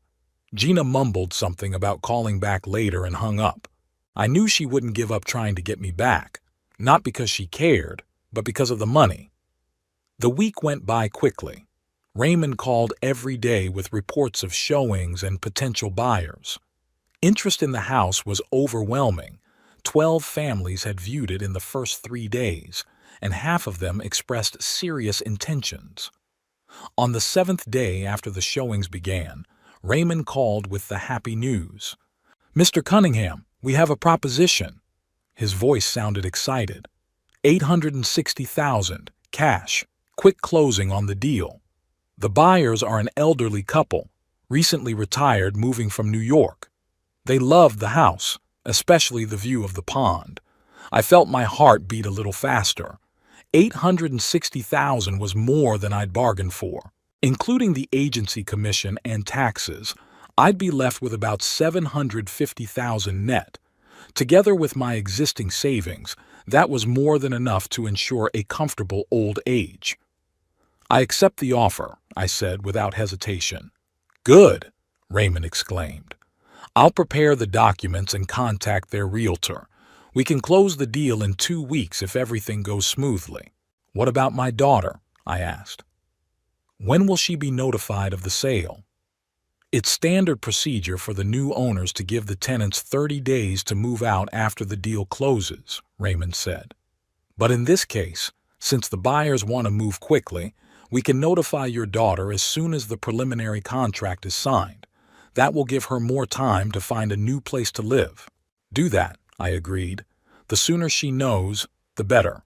Gina mumbled something about calling back later and hung up. I knew she wouldn't give up trying to get me back, not because she cared, but because of the money. The week went by quickly. Raymond called every day with reports of showings and potential buyers. Interest in the house was overwhelming. 12 families had viewed it in the first 3 days, and half of them expressed serious intentions. On the 7th day after the showings began, Raymond called with the happy news. "Mr. Cunningham, we have a proposition." His voice sounded excited. $860,000, cash, quick closing on the deal. The buyers are an elderly couple, recently retired, moving from New York. They loved the house, especially the view of the pond. I felt my heart beat a little faster. $860,000 was more than I'd bargained for. Including the agency commission and taxes, I'd be left with about $750,000 net. Together with my existing savings, that was more than enough to ensure a comfortable old age. "I accept the offer," I said without hesitation. "Good," Raymond exclaimed. "I'll prepare the documents and contact their realtor. We can close the deal in 2 weeks if everything goes smoothly." "What about my daughter?" I asked. "When will she be notified of the sale?" "It's standard procedure for the new owners to give the tenants 30 days to move out after the deal closes," Raymond said. "But in this case, since the buyers want to move quickly, we can notify your daughter as soon as the preliminary contract is signed. That will give her more time to find a new place to live." "Do that," I agreed. "The sooner she knows, the better."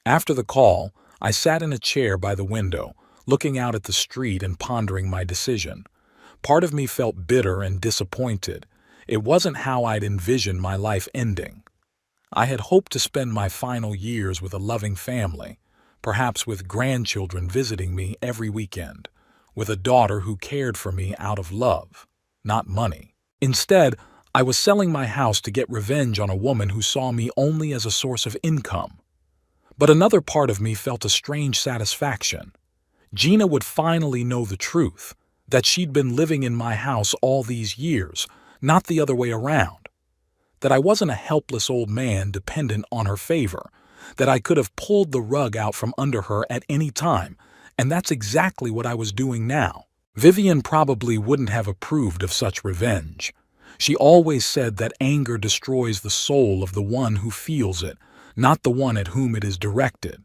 After the call, I sat in a chair by the window, looking out at the street and pondering my decision. Part of me felt bitter and disappointed. It wasn't how I'd envisioned my life ending. I had hoped to spend my final years with a loving family, perhaps with grandchildren visiting me every weekend, with a daughter who cared for me out of love, not money. Instead, I was selling my house to get revenge on a woman who saw me only as a source of income. But another part of me felt a strange satisfaction. Gina would finally know the truth, that she'd been living in my house all these years, not the other way around. That I wasn't a helpless old man dependent on her favor, that I could have pulled the rug out from under her at any time, and that's exactly what I was doing now. Vivian probably wouldn't have approved of such revenge. She always said that anger destroys the soul of the one who feels it, not the one at whom it is directed.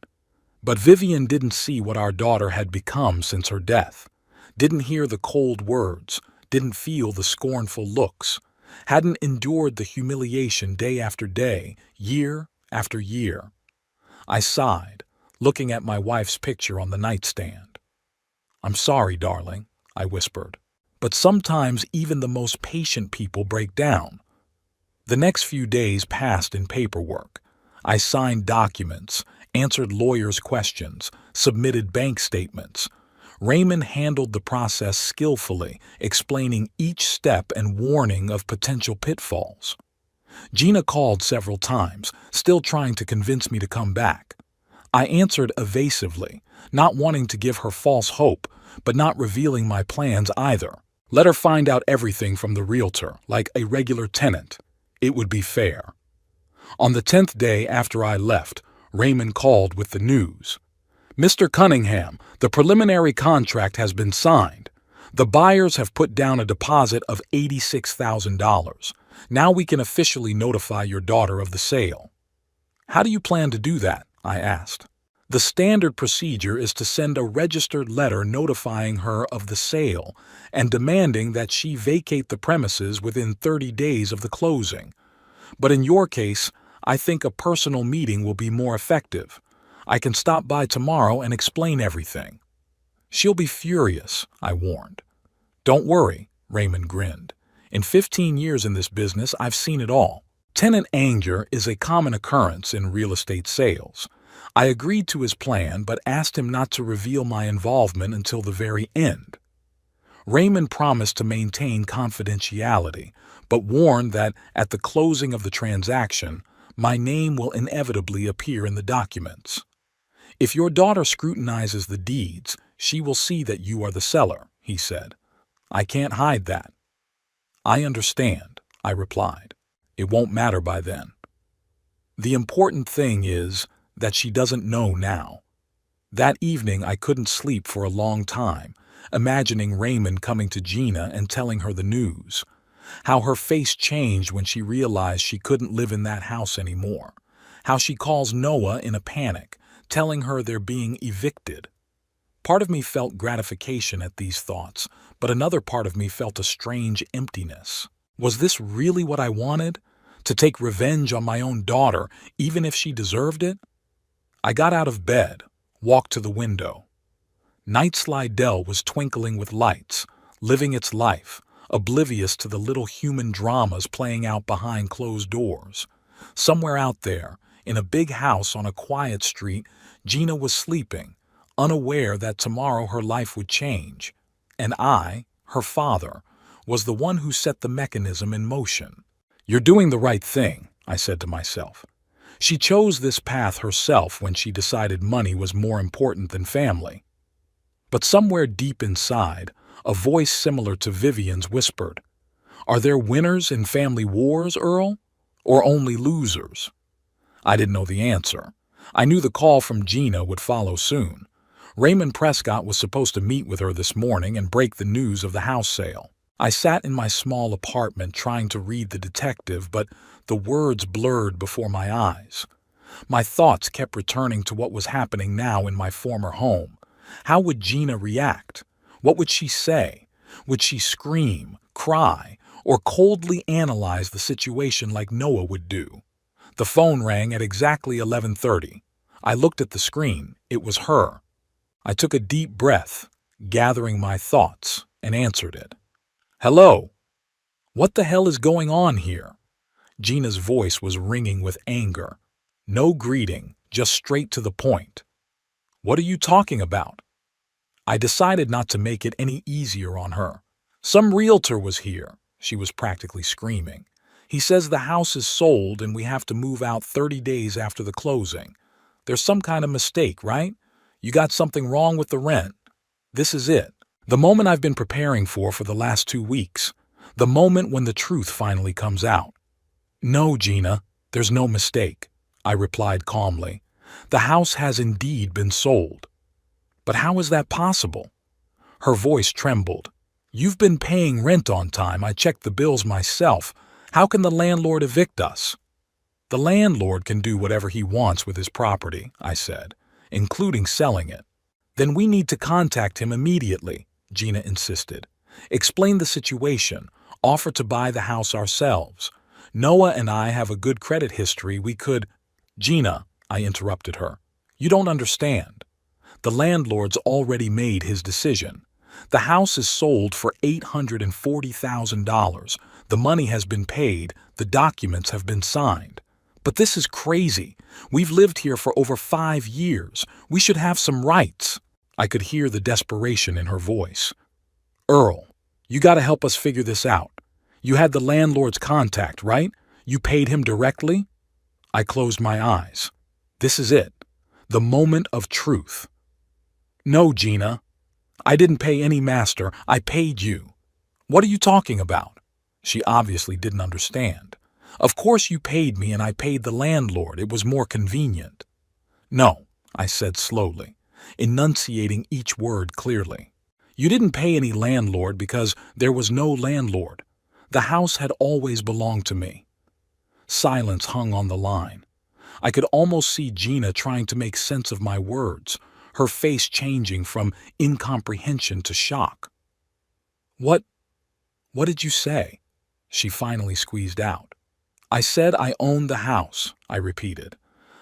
But Vivian didn't see what our daughter had become since her death, didn't hear the cold words, didn't feel the scornful looks, hadn't endured the humiliation day after day, year after year. I sighed, looking at my wife's picture on the nightstand. "I'm sorry, darling," I whispered, "but sometimes even the most patient people break down." The next few days passed in paperwork. I signed documents, answered lawyers' questions, submitted bank statements. Raymond handled the process skillfully, explaining each step and warning of potential pitfalls. Gina called several times, still trying to convince me to come back. I answered evasively, not wanting to give her false hope, but not revealing my plans either. Let her find out everything from the realtor, like a regular tenant. It would be fair. On the 10th day after I left, Raymond called with the news. Mr. Cunningham, the preliminary contract has been signed. The buyers have put down a deposit of $86,000. Now we can officially notify your daughter of the sale. How do you plan to do that? I asked. The standard procedure is to send a registered letter notifying her of the sale and demanding that she vacate the premises within 30 days of the closing. But in your case, I think a personal meeting will be more effective. I can stop by tomorrow and explain everything. She'll be furious, I warned. Don't worry, Raymond grinned. In 15 years in this business, I've seen it all. Tenant anger is a common occurrence in real estate sales. I agreed to his plan but asked him not to reveal my involvement until the very end. Raymond promised to maintain confidentiality, but warned that at the closing of the transaction, my name will inevitably appear in the documents. If your daughter scrutinizes the deeds, she will see that you are the seller, he said. I can't hide that. I understand, I replied. It won't matter by then. The important thing is that she doesn't know now. That evening I couldn't sleep for a long time, imagining Raymond coming to Gina and telling her the news. How her face changed when she realized she couldn't live in that house anymore. How she calls Noah in a panic, telling her they're being evicted. Part of me felt gratification at these thoughts, but another part of me felt a strange emptiness. Was this really what I wanted? To take revenge on my own daughter, even if she deserved it? I got out of bed, walked to the window. Night Slidell was twinkling with lights, living its life, oblivious to the little human dramas playing out behind closed doors. Somewhere out there, in a big house on a quiet street, Gina was sleeping, unaware that tomorrow her life would change. And I, her father, was the one who set the mechanism in motion. You're doing the right thing, I said to myself. She chose this path herself when she decided money was more important than family. But somewhere deep inside, a voice similar to Vivian's whispered, "Are there winners in family wars, Earl? Or only losers?" I didn't know the answer. I knew the call from Gina would follow soon. Raymond Prescott was supposed to meet with her this morning and break the news of the house sale. I sat in my small apartment trying to read the detective, but the words blurred before my eyes. My thoughts kept returning to what was happening now in my former home. How would Gina react? What would she say? Would she scream, cry, or coldly analyze the situation like Noah would do? The phone rang at exactly 11:30. I looked at the screen. It was her. I took a deep breath, gathering my thoughts, and answered it. "Hello. What the hell is going on here?" Gina's voice was ringing with anger. No greeting, just straight to the point. "What are you talking about?" I decided not to make it any easier on her. "Some realtor was here," she was practically screaming. "He says the house is sold and we have to move out 30 days after the closing. There's some kind of mistake, right? You got something wrong with the rent. This is it. The moment I've been preparing for the last 2 weeks. The moment when the truth finally comes out." "No, Gina, there's no mistake," I replied calmly. "The house has indeed been sold." "But how is that possible?" Her voice trembled. "You've been paying rent on time. I checked the bills myself. How can the landlord evict us?" "The landlord can do whatever he wants with his property," I said, "including selling it." "Then we need to contact him immediately," Gina insisted. "Explain the situation, offer to buy the house ourselves. Noah and I have a good credit history. We could—" "Gina," I interrupted her, "you don't understand. The landlord's already made his decision. The house is sold for $840,000. The money has been paid, the documents have been signed. But this is crazy. We've lived here for over 5 years. We should have some rights. I could hear the desperation in her voice. Earl, you gotta help us figure this out. You had the landlord's contact, right? You paid him directly? I closed my eyes. This is it. The moment of truth. No, Gina. I didn't pay any master. I paid you. What are you talking about? She obviously didn't understand. Of course you paid me and I paid the landlord. It was more convenient. No, I said slowly, enunciating each word clearly. You didn't pay any landlord because there was no landlord. The house had always belonged to me. Silence hung on the line. I could almost see Gina trying to make sense of my words, her face changing from incomprehension to shock. What did you say? She finally squeezed out. I said I owned the house, I repeated.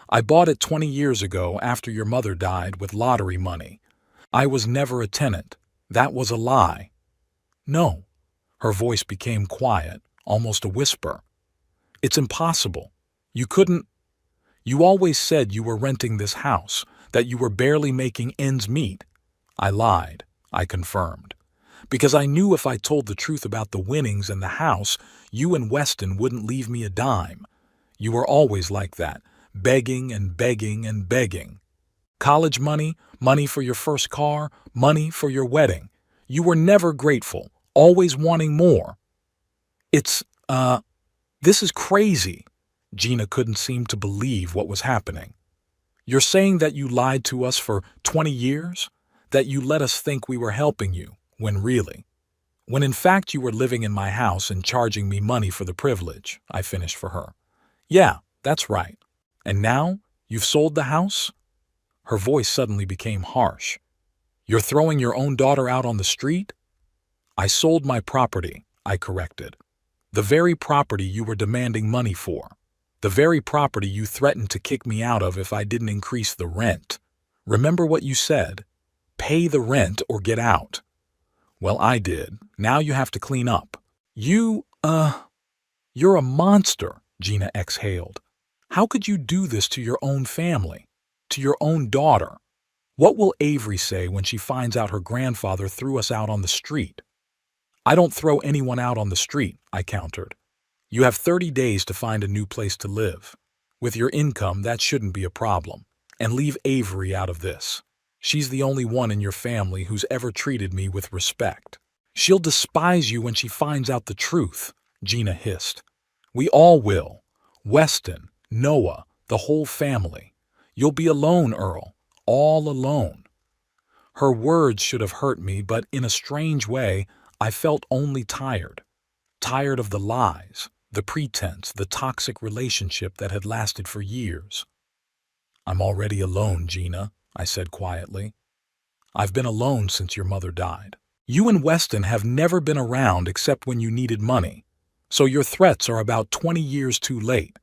I bought it 20 years ago after your mother died with lottery money. I was never a tenant. That was a lie. No. Her voice became quiet, almost a whisper. It's impossible. You couldn't. You always said you were renting this house, that you were barely making ends meet. I lied, I confirmed. Because I knew if I told the truth about the winnings and the house, you and Weston wouldn't leave me a dime. You were always like that, begging and begging and begging. College money, money for your first car, money for your wedding. You were never grateful, always wanting more. This is crazy. Gina couldn't seem to believe what was happening. You're saying that you lied to us for 20 years? That you let us think we were helping you, when in fact you were living in my house and charging me money for the privilege, I finished for her. Yeah, that's right. And now, you've sold the house? Her voice suddenly became harsh. You're throwing your own daughter out on the street? I sold my property, I corrected. The very property you were demanding money for. The very property you threatened to kick me out of if I didn't increase the rent. Remember what you said? Pay the rent or get out. Well, I did. Now you have to clean up. You're a monster, Gina exhaled. How could you do this to your own family? To your own daughter? What will Avery say when she finds out her grandfather threw us out on the street? I don't throw anyone out on the street, I countered. You have 30 days to find a new place to live. With your income, that shouldn't be a problem. And leave Avery out of this. She's the only one in your family who's ever treated me with respect. She'll despise you when she finds out the truth, Gina hissed. We all will. Weston, Noah, the whole family. You'll be alone, Earl. All alone. Her words should have hurt me, but in a strange way, I felt only tired. Tired of the lies, the pretense, the toxic relationship that had lasted for years. I'm already alone, Gina, I said quietly. I've been alone since your mother died. You and Weston have never been around except when you needed money, so your threats are about 20 years too late.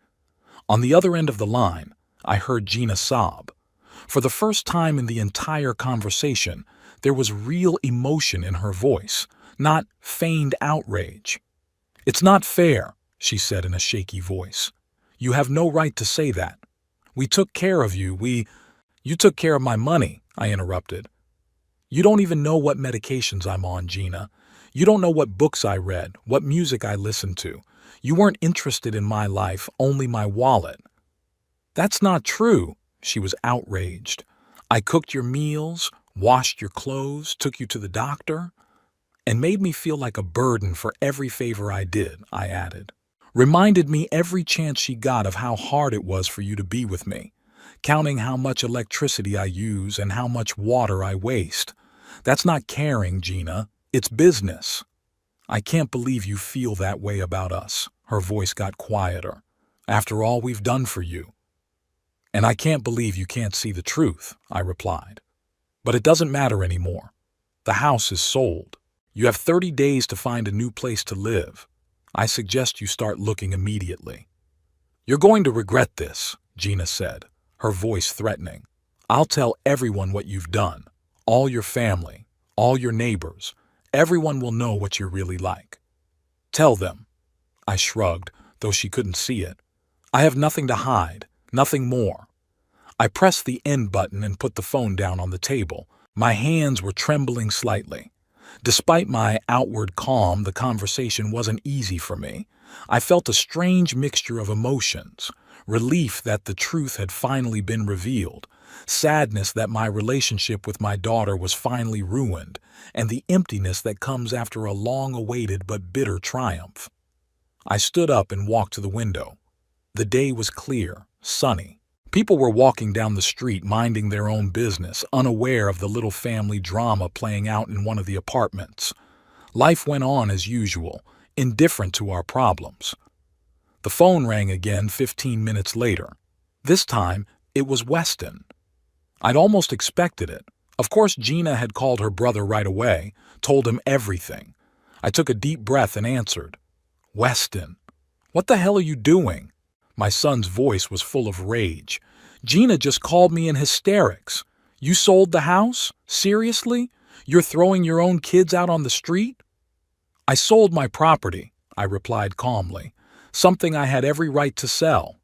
On the other end of the line, I heard Gina sob. For the first time in the entire conversation, there was real emotion in her voice, not feigned outrage. It's not fair, she said in a shaky voice. You have no right to say that. We took care of you. You took care of my money, I interrupted. You don't even know what medications I'm on, Gina. You don't know what books I read, what music I listened to. You weren't interested in my life, only my wallet. That's not true, she was outraged. I cooked your meals, washed your clothes, took you to the doctor, and made me feel like a burden for every favor I did, I added. Reminded me every chance she got of how hard it was for you to be with me, counting how much electricity I use and how much water I waste. That's not caring, Gina. It's business. I can't believe you feel that way about us. Her voice got quieter. After all we've done for you. And I can't believe you can't see the truth, I replied. But it doesn't matter anymore. The house is sold. You have 30 days to find a new place to live. I suggest you start looking immediately. You're going to regret this, Gina said, her voice threatening. I'll tell everyone what you've done. All your family. All your neighbors. Everyone will know what you're really like. Tell them. I shrugged, though she couldn't see it. I have nothing to hide, nothing more. I pressed the end button and put the phone down on the table. My hands were trembling slightly. Despite my outward calm, the conversation wasn't easy for me. I felt a strange mixture of emotions, relief that the truth had finally been revealed, sadness that my relationship with my daughter was finally ruined, and the emptiness that comes after a long-awaited but bitter triumph. I stood up and walked to the window. The day was clear, sunny. People were walking down the street minding their own business, unaware of the little family drama playing out in one of the apartments. Life went on as usual, indifferent to our problems. The phone rang again 15 minutes later. This time, it was Weston. I'd almost expected it. Of course, Gina had called her brother right away, told him everything. I took a deep breath and answered. Weston, what the hell are you doing? My son's voice was full of rage. Gina just called me in hysterics. You sold the house? Seriously? You're throwing your own kids out on the street? I sold my property, I replied calmly, something I had every right to sell.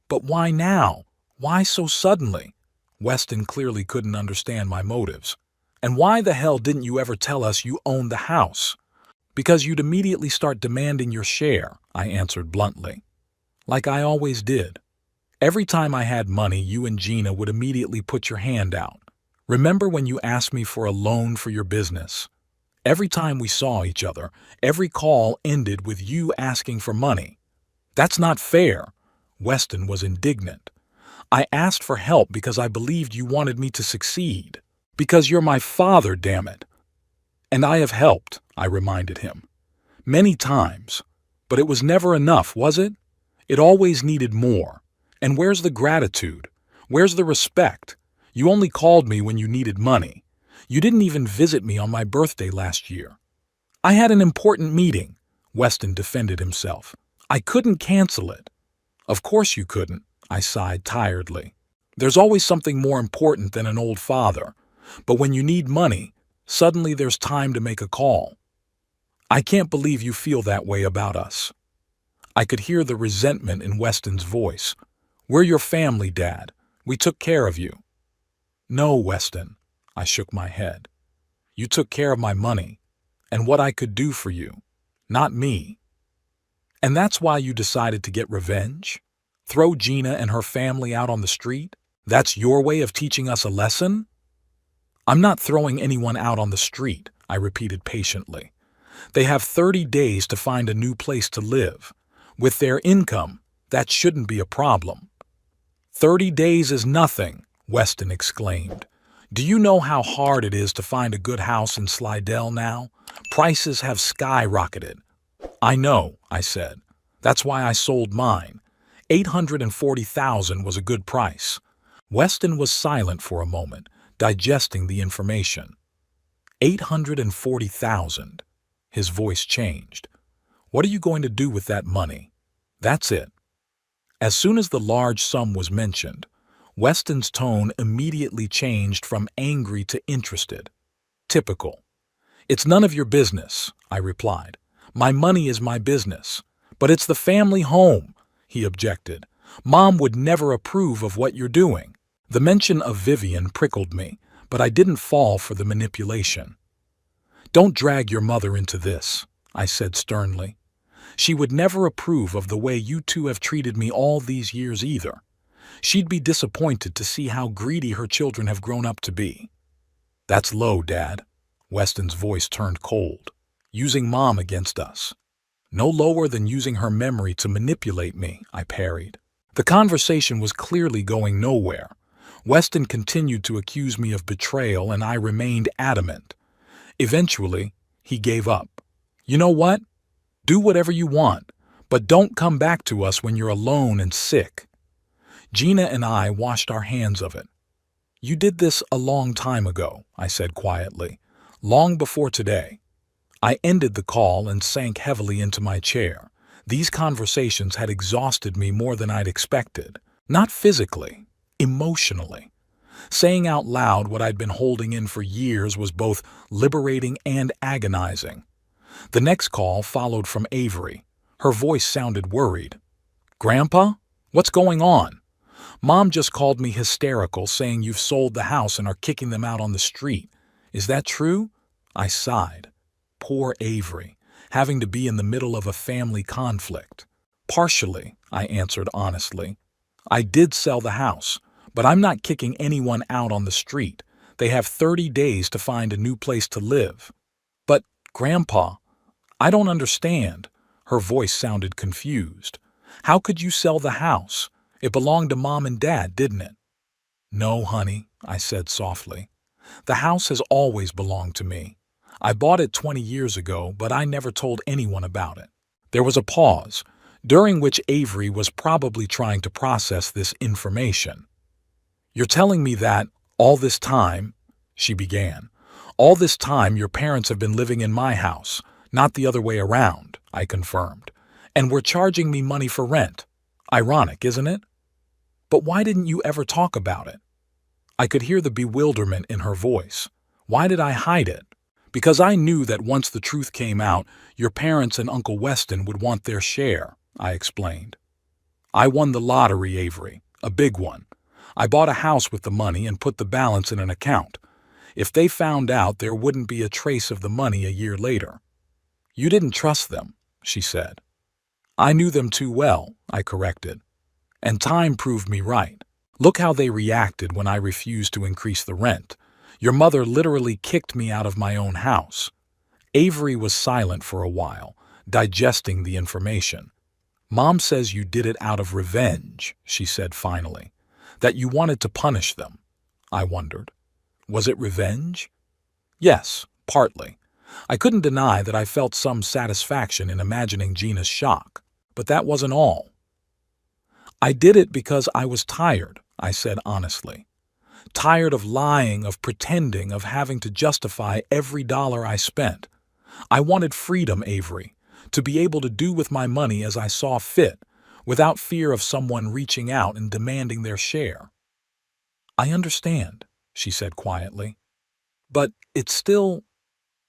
But why now? Why so suddenly? Weston clearly couldn't understand my motives. And why the hell didn't you ever tell us you owned the house? Because you'd immediately start demanding your share, I answered bluntly. Like I always did. Every time I had money, you and Gina would immediately put your hand out. Remember when you asked me for a loan for your business? Every time we saw each other, every call ended with you asking for money. That's not fair. Weston was indignant. I asked for help because I believed you wanted me to succeed. Because you're my father, damn it. And I have helped, I reminded him. Many times. But it was never enough, was it? It always needed more. And where's the gratitude? Where's the respect? You only called me when you needed money. You didn't even visit me on my birthday last year. I had an important meeting, Weston defended himself. I couldn't cancel it. Of course you couldn't, I sighed tiredly. There's always something more important than an old father. But when you need money, suddenly there's time to make a call. I can't believe you feel that way about us. I could hear the resentment in Weston's voice. We're your family, Dad. We took care of you. No, Weston, I shook my head. You took care of my money and what I could do for you, not me. And that's why you decided to get revenge? Throw Gina and her family out on the street? That's your way of teaching us a lesson? I'm not throwing anyone out on the street, I repeated patiently. They have 30 days to find a new place to live. With their income, that shouldn't be a problem. 30 days is nothing, Weston exclaimed. Do you know how hard it is to find a good house in Slidell now? Prices have skyrocketed. I know, I said. That's why I sold mine. $840,000 was a good price. Weston was silent for a moment, digesting the information. $840,000. His voice changed. What are you going to do with that money? That's it. As soon as the large sum was mentioned, Weston's tone immediately changed from angry to interested. Typical. It's none of your business, I replied. My money is my business. But it's the family home, he objected. Mom would never approve of what you're doing. The mention of Vivian prickled me, but I didn't fall for the manipulation. Don't drag your mother into this, I said sternly. She would never approve of the way you two have treated me all these years either. She'd be disappointed to see how greedy her children have grown up to be. That's low, Dad. Weston's voice turned cold. Using Mom against us. No lower than using her memory to manipulate me, I parried. The conversation was clearly going nowhere. Weston continued to accuse me of betrayal, and I remained adamant. Eventually, he gave up. You know what? Do whatever you want, but don't come back to us when you're alone and sick. Gina and I washed our hands of it. You did this a long time ago, I said quietly, long before today. I ended the call and sank heavily into my chair. These conversations had exhausted me more than I'd expected. Not physically, emotionally. Saying out loud what I'd been holding in for years was both liberating and agonizing. The next call followed from Avery. Her voice sounded worried. "Grandpa? What's going on? Mom just called me hysterical, saying you've sold the house and are kicking them out on the street. Is that true?" I sighed. Poor Avery, having to be in the middle of a family conflict. "Partially," I answered honestly. "I did sell the house, but I'm not kicking anyone out on the street. They have 30 days to find a new place to live." "But, Grandpa, I don't understand." Her voice sounded confused. "How could you sell the house? It belonged to Mom and Dad, didn't it?" "No, honey," I said softly. "The house has always belonged to me. I bought it 20 years ago, but I never told anyone about it." There was a pause, during which Avery was probably trying to process this information. "You're telling me that, all this time," she began, "all this time your parents have been living in my house, not the other way around," I confirmed, "and were charging me money for rent. Ironic, isn't it? But why didn't you ever talk about it?" I could hear the bewilderment in her voice. Why did I hide it? Because I knew that once the truth came out, your parents and Uncle Weston would want their share, I explained. "I won the lottery, Avery, a big one. I bought a house with the money and put the balance in an account. If they found out, there wouldn't be a trace of the money a year later." "You didn't trust them," she said. "I knew them too well," I corrected. "And time proved me right. Look how they reacted when I refused to increase the rent. Your mother literally kicked me out of my own house." Avery was silent for a while, digesting the information. "Mom says you did it out of revenge," she said finally. "That you wanted to punish them." I wondered. Was it revenge? Yes, partly. I couldn't deny that I felt some satisfaction in imagining Gina's shock, but that wasn't all. "I did it because I was tired," I said honestly. "Tired of lying, of pretending, of having to justify every dollar I spent. I wanted freedom, Avery, to be able to do with my money as I saw fit, without fear of someone reaching out and demanding their share." "I understand," she said quietly. "But it's still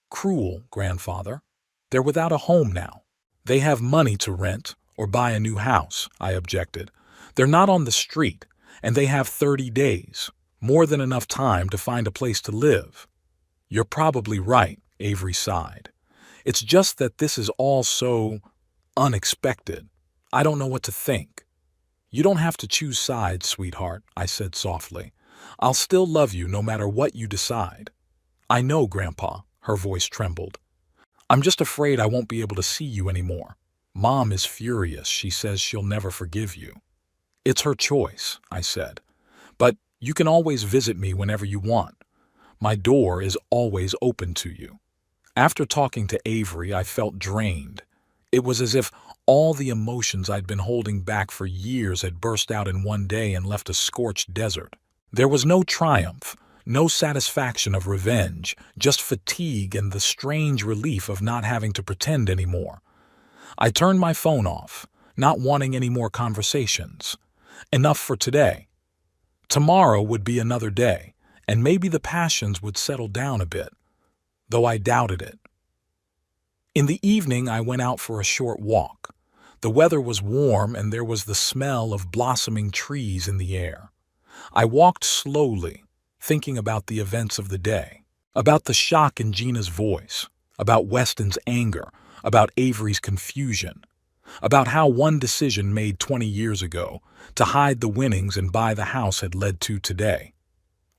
cruel, Grandfather. They're without a home now. They have money to rent or buy a new house," I objected. "They're not on the street, and they have 30 days, more than enough time to find a place to live." "You're probably right," Avery sighed. "It's just that this is all so unexpected. I don't know what to think." "You don't have to choose sides, sweetheart," I said softly. "I'll still love you no matter what you decide." "I know, Grandpa," her voice trembled. "I'm just afraid I won't be able to see you anymore. Mom is furious. She says she'll never forgive you." "It's her choice," I said. "But you can always visit me whenever you want. My door is always open to you." After talking to Avery, I felt drained. It was as if all the emotions I'd been holding back for years had burst out in one day and left a scorched desert. There was no triumph, no satisfaction of revenge, just fatigue and the strange relief of not having to pretend anymore. I turned my phone off, not wanting any more conversations. Enough for today. Tomorrow would be another day, and maybe the passions would settle down a bit, though I doubted it. In the evening, I went out for a short walk. The weather was warm and there was the smell of blossoming trees in the air. I walked slowly, thinking about the events of the day, about the shock in Gina's voice, about Weston's anger, about Avery's confusion, about how one decision made 20 years ago to hide the winnings and buy the house had led to today.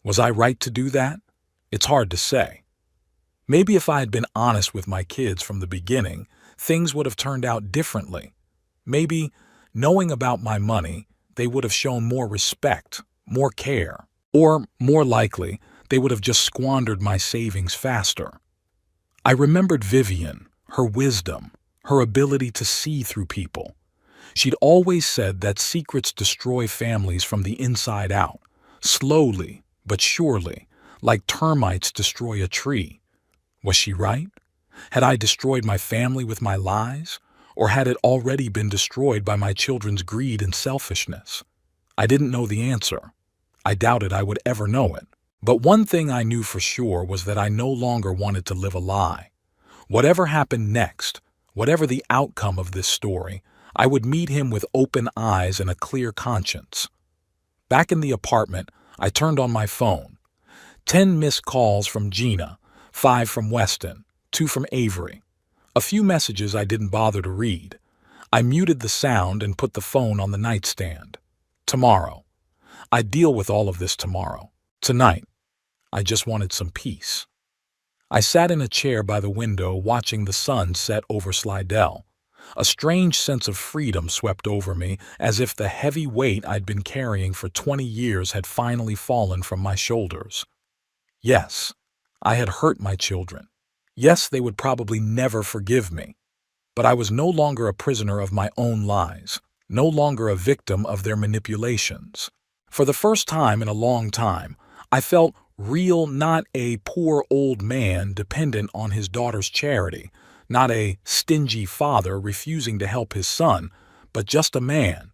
Was I right to do that? It's hard to say. Maybe if I had been honest with my kids from the beginning, things would have turned out differently. Maybe, knowing about my money, they would have shown more respect, more care, or, more likely, they would have just squandered my savings faster. I remembered Vivian, her wisdom, her ability to see through people. She'd always said that secrets destroy families from the inside out, slowly but surely, like termites destroy a tree. Was she right? Had I destroyed my family with my lies, or had it already been destroyed by my children's greed and selfishness? I didn't know the answer. I doubted I would ever know it. But one thing I knew for sure was that I no longer wanted to live a lie. Whatever happened next, whatever the outcome of this story, I would meet him with open eyes and a clear conscience. Back in the apartment, I turned on my phone. 10 missed calls from Gina, 5 from Weston, 2 from Avery. A few messages I didn't bother to read. I muted the sound and put the phone on the nightstand. Tomorrow. I'd deal with all of this tomorrow. Tonight. I just wanted some peace. I sat in a chair by the window watching the sun set over Slidell. A strange sense of freedom swept over me, as if the heavy weight I'd been carrying for 20 years had finally fallen from my shoulders. Yes, I had hurt my children. Yes, they would probably never forgive me. But I was no longer a prisoner of my own lies, no longer a victim of their manipulations. For the first time in a long time, I felt real, not a poor old man dependent on his daughter's charity, not a stingy father refusing to help his son, but just a man.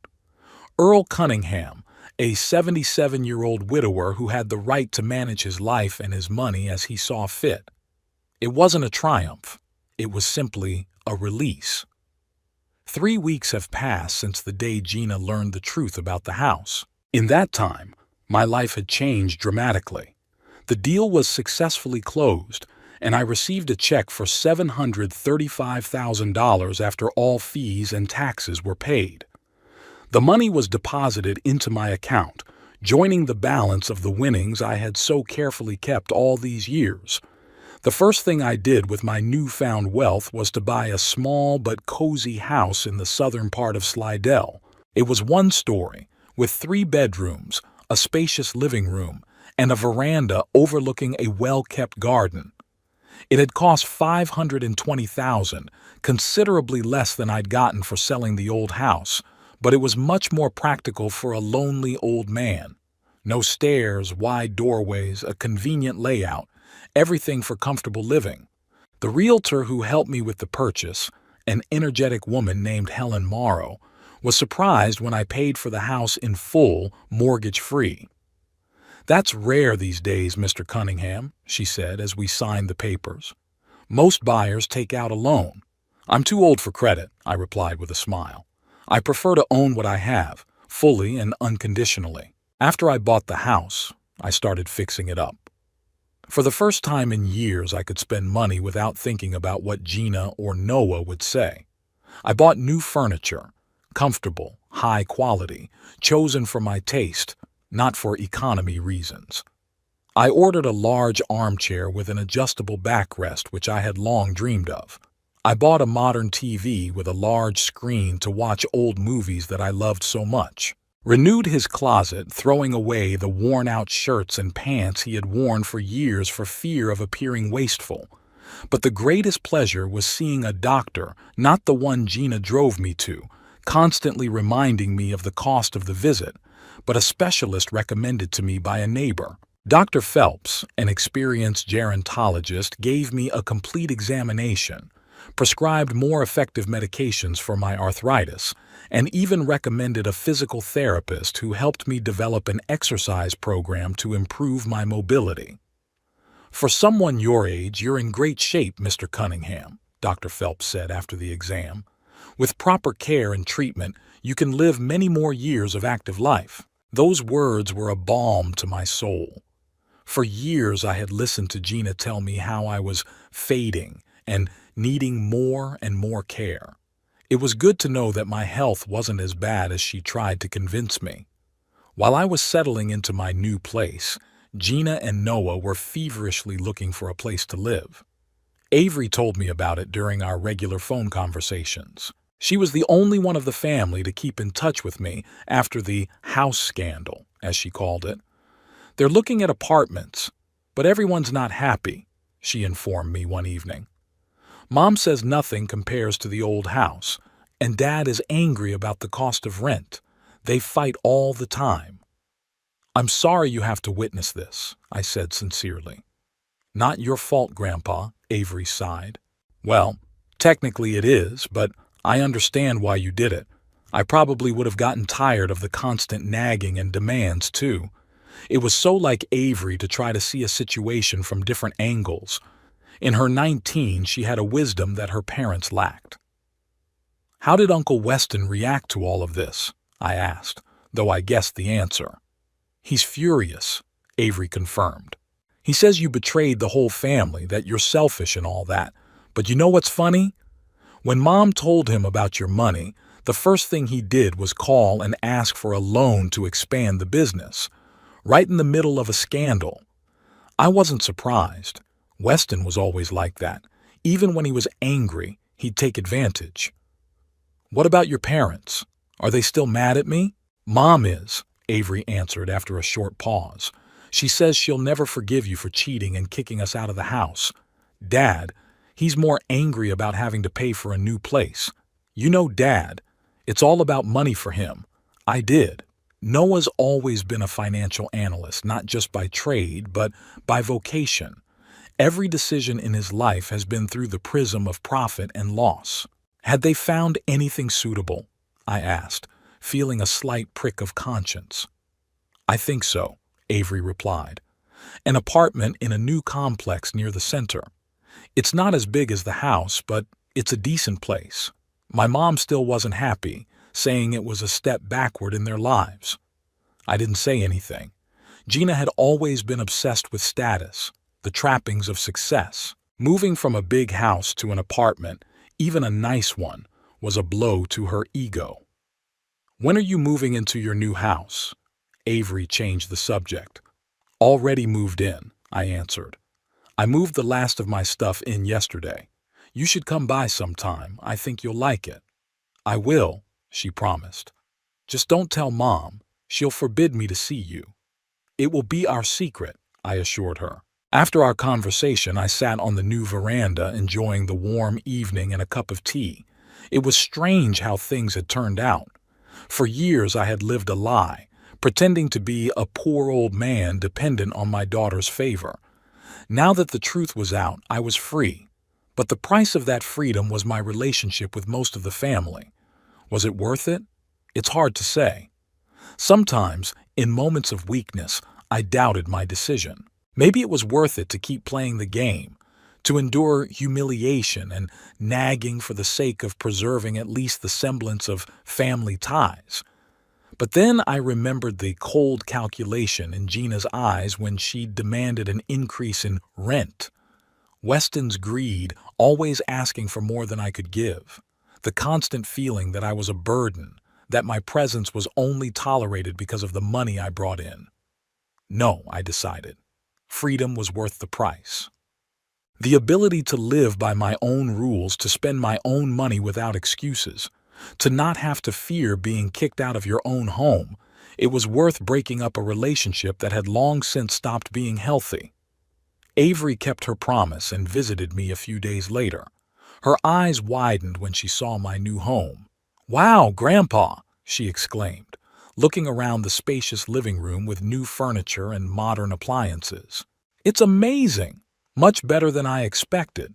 Earl Cunningham, a 77-year-old widower who had the right to manage his life and his money as he saw fit. It wasn't a triumph. It was simply a release. 3 weeks have passed since the day Gina learned the truth about the house. In that time, my life had changed dramatically. The deal was successfully closed, and I received a check for $735,000 after all fees and taxes were paid. The money was deposited into my account, joining the balance of the winnings I had so carefully kept all these years. The first thing I did with my newfound wealth was to buy a small but cozy house in the southern part of Slidell. It was 1 story, with 3 bedrooms, a spacious living room, and a veranda overlooking a well-kept garden. It had cost $520,000, considerably less than I'd gotten for selling the old house, but it was much more practical for a lonely old man. No stairs, wide doorways, a convenient layout, everything for comfortable living. The realtor who helped me with the purchase, an energetic woman named Helen Morrow, was surprised when I paid for the house in full, mortgage-free. "That's rare these days, Mr. Cunningham," she said as we signed the papers. "Most buyers take out a loan." "I'm too old for credit," I replied with a smile. "I prefer to own what I have, fully and unconditionally." After I bought the house, I started fixing it up. For the first time in years, I could spend money without thinking about what Gina or Noah would say. I bought new furniture, comfortable, high quality, chosen for my taste, not for economy reasons. I ordered a large armchair with an adjustable backrest, which I had long dreamed of. I bought a modern TV with a large screen to watch old movies that I loved so much. Renewed his closet, throwing away the worn-out shirts and pants he had worn for years for fear of appearing wasteful. But the greatest pleasure was seeing a doctor, not the one Gina drove me to, constantly reminding me of the cost of the visit, but a specialist recommended to me by a neighbor. Dr. Phelps, an experienced gerontologist, gave me a complete examination, prescribed more effective medications for my arthritis, and even recommended a physical therapist who helped me develop an exercise program to improve my mobility. "For someone your age, you're in great shape, Mr. Cunningham," Dr. Phelps said after the exam. "With proper care and treatment, you can live many more years of active life." Those words were a balm to my soul. For years I had listened to Gina tell me how I was fading and needing more and more care. It was good to know that my health wasn't as bad as she tried to convince me. While I was settling into my new place, Gina and Noah were feverishly looking for a place to live. Avery told me about it during our regular phone conversations. She was the only one of the family to keep in touch with me after the house scandal, as she called it. "They're looking at apartments, but everyone's not happy," she informed me one evening. "Mom says nothing compares to the old house, and Dad is angry about the cost of rent. They fight all the time." "I'm sorry you have to witness this," I said sincerely. "Not your fault, Grandpa," Avery sighed. "Well, technically it is, but I understand why you did it. I probably would have gotten tired of the constant nagging and demands, too. It was so like Avery to try to see a situation from different angles. In her 19, she had a wisdom that her parents lacked. "How did Uncle Weston react to all of this?" I asked, though I guessed the answer. "He's furious," Avery confirmed. "He says you betrayed the whole family, that you're selfish and all that. But you know what's funny? When Mom told him about your money, the first thing he did was call and ask for a loan to expand the business, right in the middle of a scandal. I wasn't surprised. Weston was always like that. Even when he was angry, he'd take advantage." "What about your parents? Are they still mad at me?" "Mom is," Avery answered after a short pause. "She says she'll never forgive you for cheating and kicking us out of the house. Dad, he's more angry about having to pay for a new place. You know Dad. It's all about money for him." I did. Noah's always been a financial analyst, not just by trade, but by vocation. Every decision in his life has been through the prism of profit and loss. "Had they found anything suitable?" I asked, feeling a slight prick of conscience. "I think so," Avery replied. "An apartment in a new complex near the center. It's not as big as the house, but it's a decent place." My mom still wasn't happy, saying it was a step backward in their lives. I didn't say anything. Gina had always been obsessed with status, the trappings of success. Moving from a big house to an apartment, even a nice one, was a blow to her ego. "When are you moving into your new house?" Avery changed the subject. "Already moved in," I answered. "I moved the last of my stuff in yesterday. You should come by sometime. I think you'll like it." "I will," she promised. "Just don't tell Mom. She'll forbid me to see you." "It will be our secret," I assured her. After our conversation, I sat on the new veranda enjoying the warm evening and a cup of tea. It was strange how things had turned out. For years I had lived a lie, pretending to be a poor old man dependent on my daughter's favor. Now that the truth was out, I was free. But the price of that freedom was my relationship with most of the family. Was it worth it? It's hard to say. Sometimes, in moments of weakness, I doubted my decision. Maybe it was worth it to keep playing the game, to endure humiliation and nagging for the sake of preserving at least the semblance of family ties. But then I remembered the cold calculation in Gina's eyes when she demanded an increase in rent. Weston's greed, always asking for more than I could give. The constant feeling that I was a burden, that my presence was only tolerated because of the money I brought in. No, I decided. Freedom was worth the price. The ability to live by my own rules, to spend my own money without excuses, to not have to fear being kicked out of your own home, it was worth breaking up a relationship that had long since stopped being healthy. Avery kept her promise and visited me a few days later. Her eyes widened when she saw my new home. "Wow, Grandpa!" she exclaimed, looking around the spacious living room with new furniture and modern appliances. "It's amazing! Much better than I expected."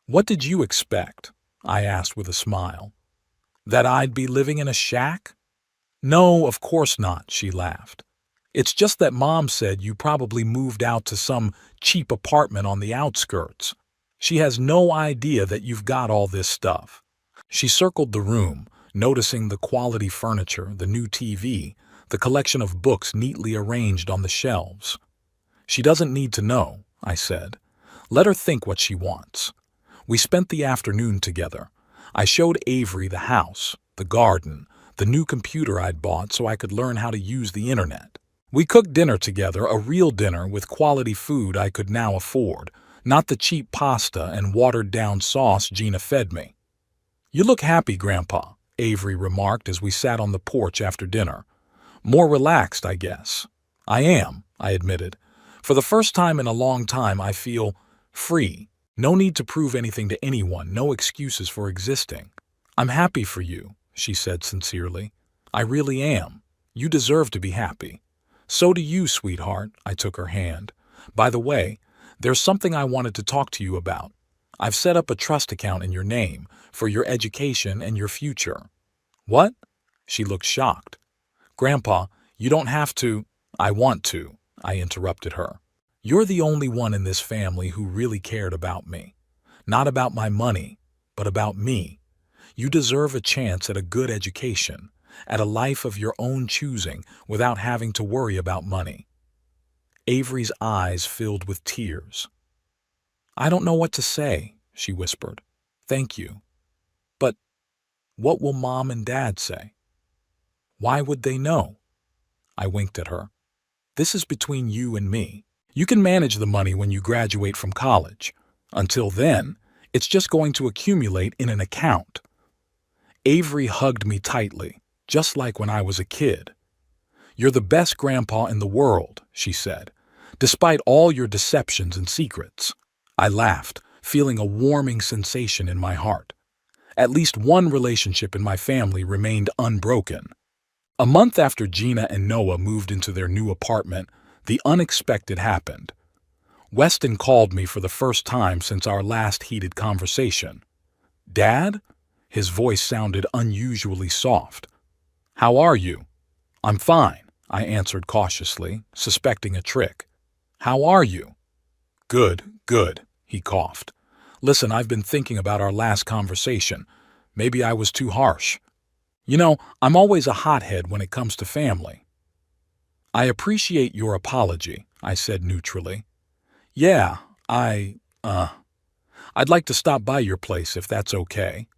"What did you expect?" I asked with a smile. "That I'd be living in a shack?" "No, of course not," she laughed. "It's just that Mom said you probably moved out to some cheap apartment on the outskirts. She has no idea that you've got all this stuff." She circled the room, noticing the quality furniture, the new TV, the collection of books neatly arranged on the shelves. "She doesn't need to know," I said. "Let her think what she wants." We spent the afternoon together. I showed Avery the house, the garden, the new computer I'd bought so I could learn how to use the internet. We cooked dinner together, a real dinner with quality food I could now afford, not the cheap pasta and watered-down sauce Gina fed me. "You look happy, Grandpa," Avery remarked as we sat on the porch after dinner. "More relaxed, I guess." "I am," I admitted. "For the first time in a long time, I feel free. No need to prove anything to anyone, no excuses for existing." "I'm happy for you," she said sincerely. "I really am. You deserve to be happy." "So do you, sweetheart," I took her hand. "By the way, there's something I wanted to talk to you about. I've set up a trust account in your name for your education and your future." "What?" She looked shocked. "Grandpa, you don't have to." I want to, I interrupted her. You're the only one in this family who really cared about me. Not about my money, but about me. You deserve a chance at a good education, at a life of your own choosing without having to worry about money. Avery's eyes filled with tears. I don't know what to say, she whispered. Thank you. But what will Mom and Dad say? Why would they know? I winked at her. This is between you and me. You can manage the money when you graduate from college. Until then, it's just going to accumulate in an account. Avery hugged me tightly, just like when I was a kid. You're the best grandpa in the world, she said, despite all your deceptions and secrets. I laughed, feeling a warming sensation in my heart. At least one relationship in my family remained unbroken. A month after Gina and Noah moved into their new apartment, the unexpected happened. Weston called me for the first time since our last heated conversation. Dad? His voice sounded unusually soft. How are you? I'm fine, I answered cautiously, suspecting a trick. How are you? Good, he coughed. Listen, I've been thinking about our last conversation. Maybe I was too harsh. You know, I'm always a hothead when it comes to family. I appreciate your apology, I said neutrally. Yeah, I'd like to stop by your place if that's okay.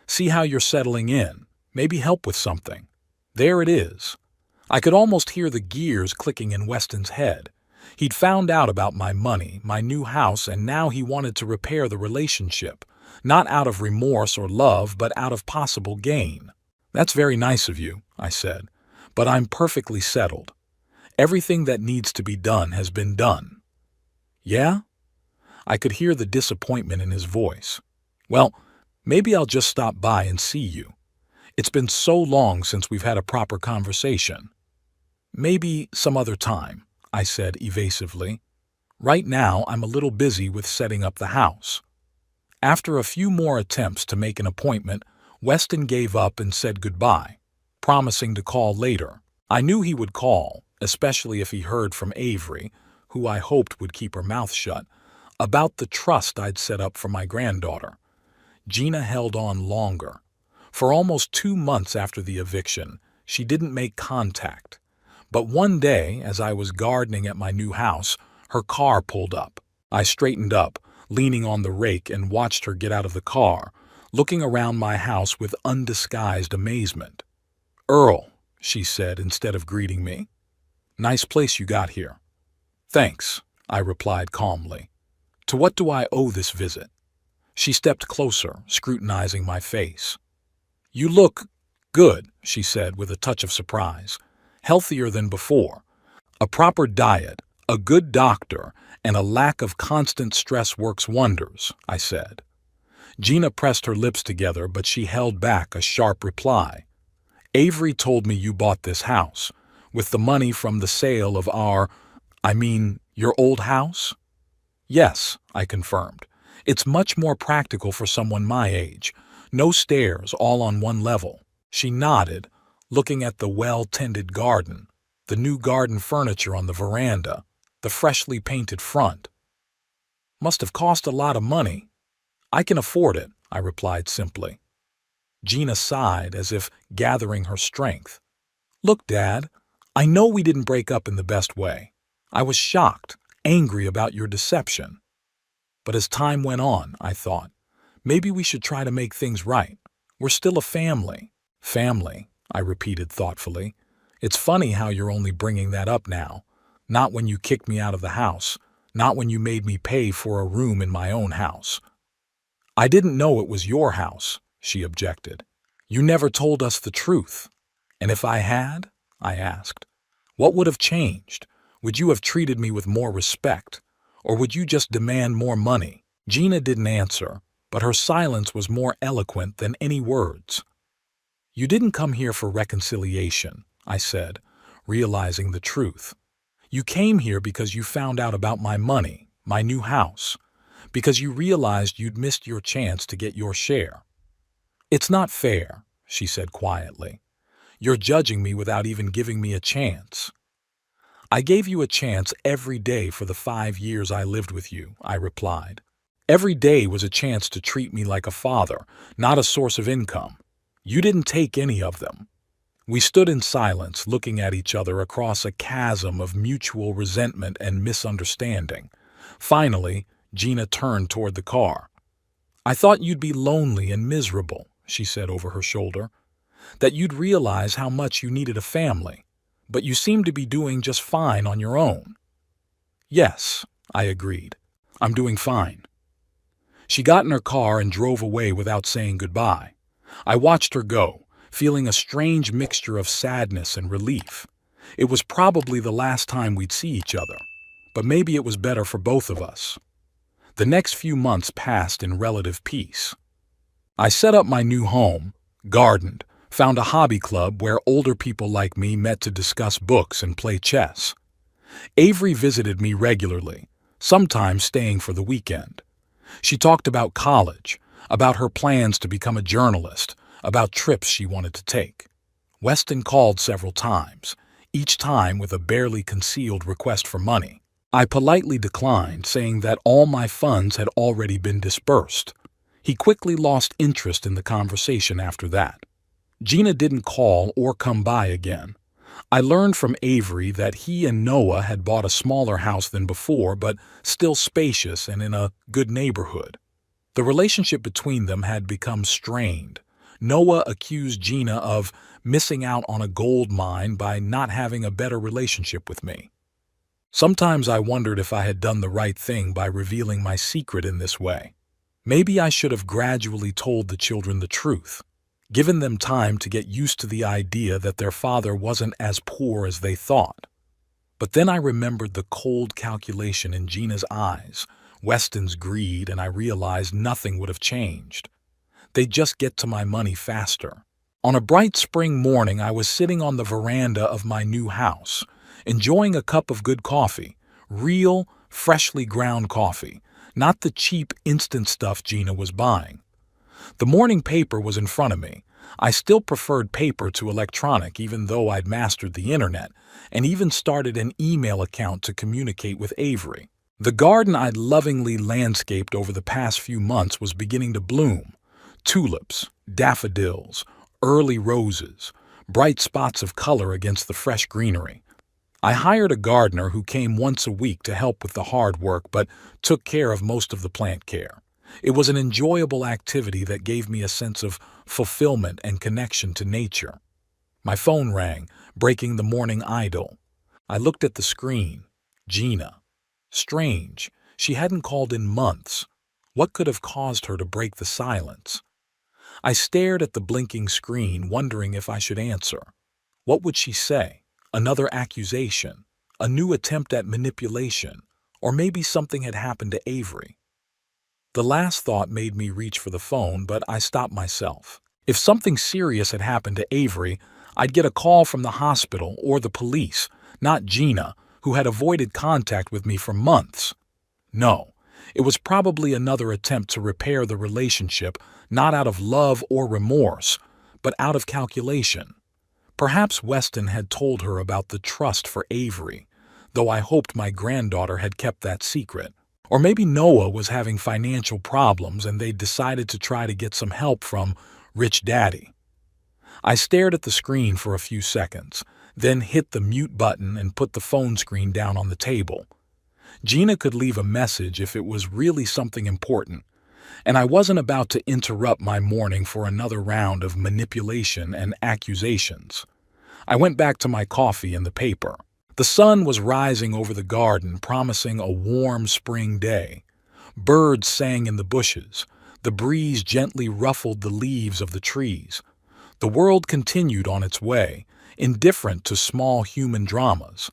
See how you're settling in, maybe help with something. There it is. I could almost hear the gears clicking in Weston's head. He'd found out about my money, my new house, and now he wanted to repair the relationship, not out of remorse or love, but out of possible gain. That's very nice of you, I said, but I'm perfectly settled. Everything that needs to be done has been done. Yeah? I could hear the disappointment in his voice. Well, maybe I'll just stop by and see you. It's been so long since we've had a proper conversation. Maybe some other time, I said evasively. Right now, I'm a little busy with setting up the house. After a few more attempts to make an appointment, Weston gave up and said goodbye, promising to call later. I knew he would call, especially if he heard from Avery, who I hoped would keep her mouth shut, about the trust I'd set up for my granddaughter. Gina held on longer. For almost 2 months after the eviction, she didn't make contact. But one day, as I was gardening at my new house, her car pulled up. I straightened up, leaning on the rake, and watched her get out of the car, looking around my house with undisguised amazement. Earl, she said instead of greeting me. Nice place you got here. Thanks, I replied calmly. To what do I owe this visit? She stepped closer, scrutinizing my face. You look good, she said with a touch of surprise. Healthier than before. A proper diet, a good doctor, and a lack of constant stress works wonders, I said. Gina pressed her lips together, but she held back a sharp reply. Avery told me you bought this house, with the money from the sale of your old house? Yes, I confirmed. It's much more practical for someone my age. No stairs, all on one level. She nodded, looking at the well-tended garden, the new garden furniture on the veranda, the freshly painted front. Must have cost a lot of money. I can afford it, I replied simply. Gina sighed as if gathering her strength. Look, Dad, I know we didn't break up in the best way. I was shocked, angry about your deception. But as time went on, I thought, maybe we should try to make things right. We're still a family. Family, I repeated thoughtfully. It's funny how you're only bringing that up now. Not when you kicked me out of the house. Not when you made me pay for a room in my own house. I didn't know it was your house, she objected. You never told us the truth. And if I had, I asked, what would have changed? Would you have treated me with more respect? Or would you just demand more money? Gina didn't answer, but her silence was more eloquent than any words. You didn't come here for reconciliation, I said, realizing the truth. You came here because you found out about my money, my new house, because you realized you'd missed your chance to get your share. It's not fair, she said quietly. You're judging me without even giving me a chance. I gave you a chance every day for the 5 years I lived with you, I replied. Every day was a chance to treat me like a father, not a source of income. You didn't take any of them. We stood in silence, looking at each other across a chasm of mutual resentment and misunderstanding. Finally, Gina turned toward the car. I thought you'd be lonely and miserable, she said over her shoulder. That you'd realize how much you needed a family. But you seem to be doing just fine on your own. Yes, I agreed. I'm doing fine. She got in her car and drove away without saying goodbye. I watched her go, feeling a strange mixture of sadness and relief. It was probably the last time we'd see each other, but maybe it was better for both of us. The next few months passed in relative peace. I set up my new home, gardened, found a hobby club where older people like me met to discuss books and play chess. Avery visited me regularly, sometimes staying for the weekend. She talked about college, about her plans to become a journalist, about trips she wanted to take. Weston called several times, each time with a barely concealed request for money. I politely declined, saying that all my funds had already been disbursed. He quickly lost interest in the conversation after that. Gina didn't call or come by again. I learned from Avery that he and Noah had bought a smaller house than before, but still spacious and in a good neighborhood. The relationship between them had become strained. Noah accused Gina of missing out on a gold mine by not having a better relationship with me. Sometimes I wondered if I had done the right thing by revealing my secret in this way. Maybe I should have gradually told the children the truth, given them time to get used to the idea that their father wasn't as poor as they thought. But then I remembered the cold calculation in Gina's eyes, Weston's greed, and I realized nothing would have changed. They'd just get to my money faster. On a bright spring morning, I was sitting on the veranda of my new house, enjoying a cup of good coffee, real, freshly ground coffee, not the cheap instant stuff Gina was buying. The morning paper was in front of me. I still preferred paper to electronic, even though I'd mastered the internet, and even started an email account to communicate with Avery. The garden I'd lovingly landscaped over the past few months was beginning to bloom. Tulips, daffodils, early roses, bright spots of color against the fresh greenery. I hired a gardener who came once a week to help with the hard work, but took care of most of the plant care. It was an enjoyable activity that gave me a sense of fulfillment and connection to nature. My phone rang, breaking the morning idyll. I looked at the screen. Gina. Strange, she hadn't called in months. What could have caused her to break the silence? I stared at the blinking screen, wondering if I should answer. What would she say? Another accusation? A new attempt at manipulation? Or maybe something had happened to Avery? The last thought made me reach for the phone, but I stopped myself. If something serious had happened to Avery, I'd get a call from the hospital or the police, not Gina, who had avoided contact with me for months. No, it was probably another attempt to repair the relationship, not out of love or remorse, but out of calculation. Perhaps Weston had told her about the trust for Avery, though I hoped my granddaughter had kept that secret. Or maybe Noah was having financial problems and they decided to try to get some help from Rich Daddy. I stared at the screen for a few seconds, then hit the mute button and put the phone screen down on the table. Gina could leave a message if it was really something important, and I wasn't about to interrupt my morning for another round of manipulation and accusations. I went back to my coffee and the paper. The sun was rising over the garden, promising a warm spring day. Birds sang in the bushes. The breeze gently ruffled the leaves of the trees. The world continued on its way, indifferent to small human dramas.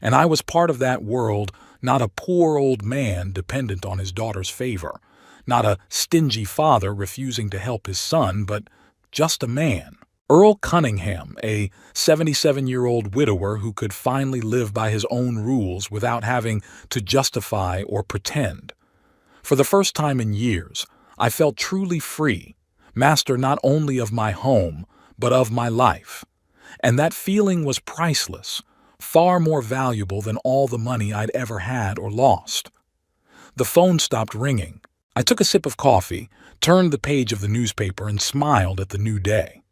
And I was part of that world, not a poor old man dependent on his daughter's favor, not a stingy father refusing to help his son, but just a man. Earl Cunningham, a 77-year-old widower who could finally live by his own rules without having to justify or pretend. For the first time in years, I felt truly free, master not only of my home, but of my life. And that feeling was priceless, far more valuable than all the money I'd ever had or lost. The phone stopped ringing. I took a sip of coffee, turned the page of the newspaper, and smiled at the new day.